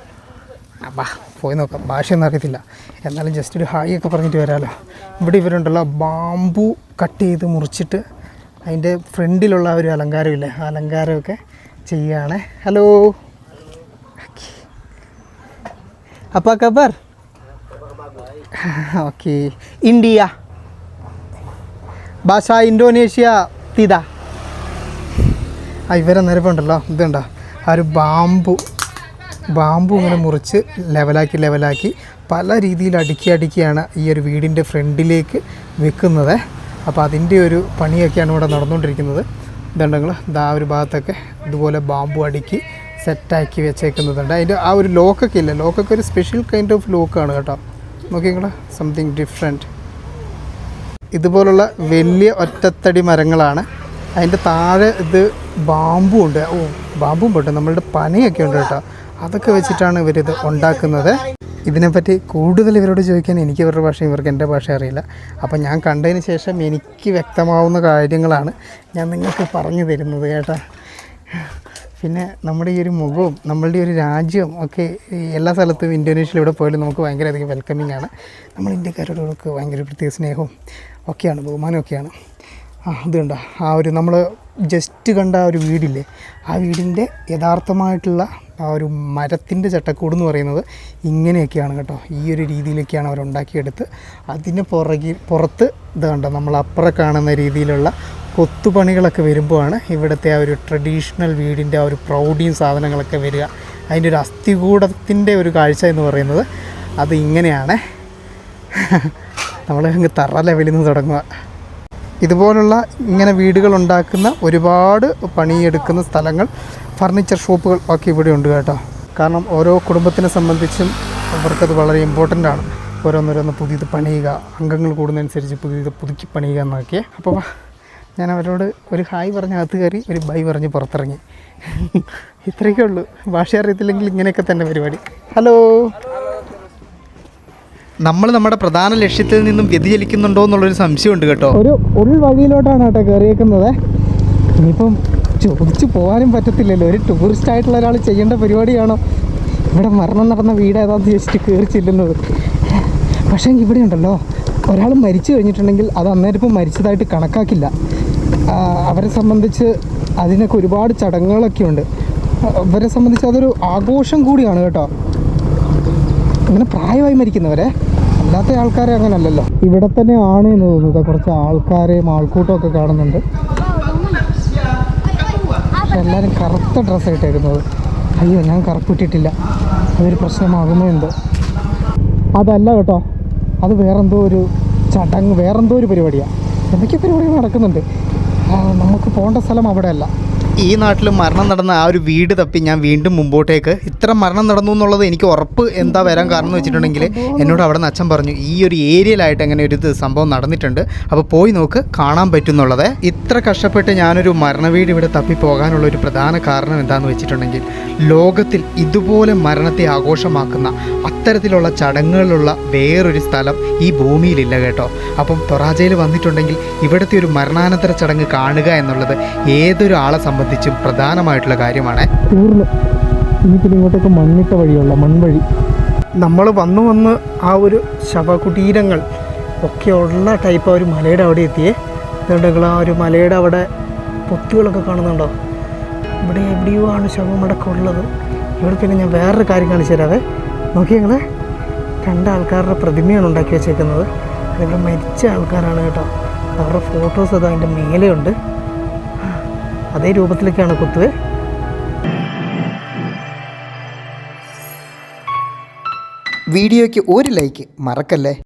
അപ്പാ പോയി നോക്കാം, ഭാഷയൊന്നും അറിയത്തില്ല, എന്നാലും ജസ്റ്റ് ഒരു ഹായ് ഒക്കെ പറഞ്ഞിട്ട് വരാമല്ലോ. ഇവിടെ ഇവരുണ്ടല്ലോ, ബാമ്പു കട്ട് ചെയ്ത് മുറിച്ചിട്ട് അതിൻ്റെ ഫ്രണ്ടിലുള്ള ഒരു അലങ്കാരമില്ലേ, ആ അലങ്കാരമൊക്കെ ചെയ്യുകയാണ്. Hello. apa kabar? Oke. India. Bahasa Indonesia tidak. ഇവരെ നിരപ്പുണ്ടല്ലോ, ഇതുണ്ടോ, ആ ഒരു ബാമ്പു ഇങ്ങനെ മുറിച്ച് ലെവലാക്കി പല രീതിയിൽ അടുക്കിയാണ് ഈ ഒരു വീടിൻ്റെ ഫ്രണ്ടിലേക്ക് വെക്കുന്നത്. അപ്പോൾ അതിൻ്റെ ഒരു പണിയൊക്കെയാണ് ഇവിടെ നടന്നുകൊണ്ടിരിക്കുന്നത്. ഇതുണ്ടെങ്കിൽ ഇതാ ഒരു ഭാഗത്തൊക്കെ ഇതുപോലെ ബാമ്പു അടുക്കി സെറ്റാക്കി വെച്ചേക്കുന്നതുണ്ട്. അതിൻ്റെ ആ ഒരു ലോക്കൊക്കെ ഇല്ല, ലോക്കൊക്കെ ഒരു സ്പെഷ്യൽ കൈൻഡ് ഓഫ് ലോക്കാണ് കേട്ടോ. നോക്കിങ്ങളെ, സംതിങ് ഡിഫറെൻറ്റ്. ഇതുപോലുള്ള വലിയ ഒറ്റത്തടി മരങ്ങളാണ്. അതിൻ്റെ താഴെ ഇത് ബാമ്പു ഉണ്ട്. ബാമ്പും പോട്ടെ, നമ്മളുടെ പനയൊക്കെ ഉണ്ട് കേട്ടോ. അതൊക്കെ വെച്ചിട്ടാണ് ഇവരിത് ഉണ്ടാക്കുന്നത്. ഇതിനെപ്പറ്റി കൂടുതൽ ഇവരോട് ചോദിക്കാൻ എനിക്ക് ഇവരുടെ ഭാഷ, ഇവർക്ക് എൻ്റെ ഭാഷ അറിയില്ല. അപ്പോൾ ഞാൻ കണ്ടതിന് ശേഷം എനിക്ക് വ്യക്തമാവുന്ന കാര്യങ്ങളാണ് ഞാൻ നിങ്ങൾക്ക് പറഞ്ഞു തരുന്നത് കേട്ടോ. പിന്നെ നമ്മുടെ ഈ ഒരു മുഖവും നമ്മളുടെ ഒരു രാജ്യവും ഒക്കെ എല്ലാ സ്ഥലത്തും ഇന്തോനേഷ്യയിൽ ഇവിടെ പോയാലും നമുക്ക് ഭയങ്കരധികം വെൽക്കമിങ് ആണ്. നമ്മൾ ഇന്ത്യക്കാരോടൊക്കെ ഭയങ്കര പ്രത്യേക സ്നേഹവും ഒക്കെയാണ്, ബഹുമാനമൊക്കെയാണ്. അതുകൊണ്ടാ ആ ഒരു നമ്മൾ ജസ്റ്റ് കണ്ട ആ ഒരു വീടില്ലേ, ആ വീടിൻ്റെ യഥാർത്ഥമായിട്ടുള്ള ആ ഒരു മരത്തിൻ്റെ ചട്ടക്കൂട് എന്ന് പറയുന്നത് ഇങ്ങനെയൊക്കെയാണ് കേട്ടോ. ഈ ഒരു രീതിയിലൊക്കെയാണ് അവർ ഉണ്ടാക്കിയെടുത്ത്. അതിന് പുറത്ത് ഇത് കണ്ടോ, നമ്മൾ അപ്പുറം കാണുന്ന രീതിയിലുള്ള കൊത്തുപണികളൊക്കെ വരുമ്പോഴാണ് ഇവിടുത്തെ ആ ഒരു ട്രഡീഷണൽ വീടിൻ്റെ ആ ഒരു പ്രൗഢിയും സാധനങ്ങളൊക്കെ വരിക. അതിൻ്റെ ഒരു അസ്ഥികൂടത്തിൻ്റെ ഒരു കാഴ്ച എന്ന് പറയുന്നത് അത് ഇങ്ങനെയാണ്. നമ്മൾ അങ്ങ് തറ ലെവലിൽ നിന്ന് തുടങ്ങുക. ഇതുപോലുള്ള ഇങ്ങനെ വീടുകൾ ഉണ്ടാക്കുന്ന ഒരുപാട് പണിയെടുക്കുന്ന സ്ഥലങ്ങൾ, ഫർണിച്ചർ ഷോപ്പുകൾ ഒക്കെ ഇവിടെ ഉണ്ട് കേട്ടോ. കാരണം ഓരോ കുടുംബത്തിനെ സംബന്ധിച്ചും അവർക്കത് വളരെ ഇമ്പോർട്ടൻ്റ് ആണ്. ഓരോന്നോരോന്ന് പുതിയത് പണിയുക, അംഗങ്ങൾ കൂടുന്നതനുസരിച്ച് പുതുക്കി പണിയുക എന്നൊക്കെ. അപ്പോൾ ഞാൻ അവരോട് ഒരു ഹായ് പറഞ്ഞ് അകത്ത് കയറി, ഒരു ബൈ പറഞ്ഞ് പുറത്തിറങ്ങി. ഇത്രയൊക്കെ ഉള്ളൂ. ഭാഷ അറിയത്തില്ലെങ്കിൽ ഇങ്ങനെയൊക്കെ തന്നെ പരിപാടി. ഹലോ. നമ്മൾ നമ്മുടെ പ്രധാന ലക്ഷ്യത്തിൽ നിന്നും വ്യതിചലിക്കുന്നുണ്ടോ എന്നുള്ളൊരു സംശയമുണ്ട് കേട്ടോ. ഒരു ഉൾവഴിയിലോട്ടാണ് കേട്ടോ കയറിയേക്കുന്നത്. ഇനിയിപ്പം ചോദിച്ചു പോകാനും പറ്റത്തില്ലല്ലോ. ഒരു ടൂറിസ്റ്റ് ആയിട്ടുള്ള ഒരാൾ ചെയ്യേണ്ട പരിപാടിയാണോ ഇവിടെ മരണം നടന്ന വീട് ഏതാണെന്ന് ചോദിച്ചിട്ട് കയറി ചെല്ലുന്നത്? പക്ഷേ ഇവിടെ ഉണ്ടല്ലോ, ഒരാൾ മരിച്ചു കഴിഞ്ഞിട്ടുണ്ടെങ്കിൽ അത് അന്നേരം ഇപ്പം മരിച്ചതായിട്ട് കണക്കാക്കില്ല. അവരെ സംബന്ധിച്ച് അതിനൊക്കെ ഒരുപാട് ചടങ്ങുകളൊക്കെ ഉണ്ട്. അവരെ സംബന്ധിച്ച് അതൊരു ആഘോഷം കൂടിയാണ് കേട്ടോ. അങ്ങനെ പ്രായമായി മരിക്കുന്നവരെ, അല്ലാത്ത ആൾക്കാരെ അങ്ങനെ അല്ലല്ലോ. ഇവിടെ തന്നെ ആണ് എന്ന് തോന്നുന്നത്. കുറച്ച് ആൾക്കാരെയും ആൾക്കൂട്ടമൊക്കെ കാണുന്നുണ്ട്. പക്ഷെ എല്ലാവരും കറുത്ത ഡ്രസ്സ് ഇട്ടേക്കുന്നത്. അയ്യോ, ഞാൻ കറുപ്പിട്ടിട്ടില്ല, അതൊരു പ്രശ്നമാകുമോ എന്തോ. അതല്ല കേട്ടോ, അത് വേറെന്തോ ഒരു ചടങ്ങ്, വേറെന്തോ ഒരു പരിപാടിയാണ്. എന്തൊക്കെ പരിപാടികൾ നടക്കുന്നുണ്ട്. നമുക്ക് പോകേണ്ട സ്ഥലം അവിടെ അല്ല. ഈ നാട്ടിൽ മരണം നടന്ന ആ ഒരു വീട് തപ്പി ഞാൻ വീണ്ടും മുമ്പോട്ടേക്ക്. ഇത്ര മരണം നടന്നു എന്നുള്ളത് എനിക്ക് ഉറപ്പ്. എന്താ വരാൻ കാരണം എന്ന് വെച്ചിട്ടുണ്ടെങ്കിൽ എന്നോട് അവിടെ നിന്ന് അച്ഛൻ പറഞ്ഞു ഈ ഒരു ഏരിയയിലായിട്ട് അങ്ങനെ ഒരു സംഭവം നടന്നിട്ടുണ്ട്, അപ്പോൾ പോയി നോക്ക്, കാണാൻ പറ്റുന്നുള്ളത്. ഇത്ര കഷ്ടപ്പെട്ട് ഞാനൊരു മരണവീട് ഇവിടെ തപ്പി പോകാനുള്ള ഒരു പ്രധാന കാരണം എന്താണെന്ന് വെച്ചിട്ടുണ്ടെങ്കിൽ ലോകത്തിൽ ഇതുപോലെ മരണത്തെ ആഘോഷമാക്കുന്ന അത്തരത്തിലുള്ള ചടങ്ങുകളുള്ള വേറൊരു സ്ഥലം ഈ ഭൂമിയിലില്ല കേട്ടോ. അപ്പം തൊറാജയിൽ വന്നിട്ടുണ്ടെങ്കിൽ ഇവിടുത്തെ ഒരു മരണാനന്തര ചടങ്ങ് കാണുക എന്നുള്ളത് ഏതൊരു ആളെ സംബന്ധിച്ചും പ്രധാനമായിട്ടുള്ള കാര്യമാണ്. തീർന്നു. ഇനി പിന്നെ ഇങ്ങോട്ടേക്ക് മണ്ണിട്ട വഴിയുള്ള മൺവഴി. നമ്മൾ വന്ന് ആ ഒരു ശവകുടീരങ്ങൾ ഒക്കെ ഉള്ള ടൈപ്പ് ആ ഒരു മലയുടെ അവിടെ എത്തിയേ. അതുകൊണ്ട് ആ ഒരു മലയുടെ അവിടെ പൊത്തുകളൊക്കെ കാണുന്നുണ്ടോ? ഇവിടെ എവിടെയോ ആണ് ശവമടക്കം ഉള്ളത്. ഇവിടെ പിന്നെ ഞാൻ വേറൊരു കാര്യം കാണിച്ചു തരാവേ. നോക്കി ഞങ്ങൾ 2 ആൾക്കാരുടെ പ്രതിമയാണ് ഉണ്ടാക്കി വെച്ചേക്കുന്നത്. അതിവിടെ മരിച്ച ആൾക്കാരാണ് കേട്ടോ. അവരുടെ ഫോട്ടോസ് അത് അതിൻ്റെ മേലെയുണ്ട്. അതേ രൂപത്തിലൊക്കെയാണ് കുത്തുവേ. വീഡിയോയ്ക്ക് ഒരു ലൈക്ക് മറക്കല്ലേ.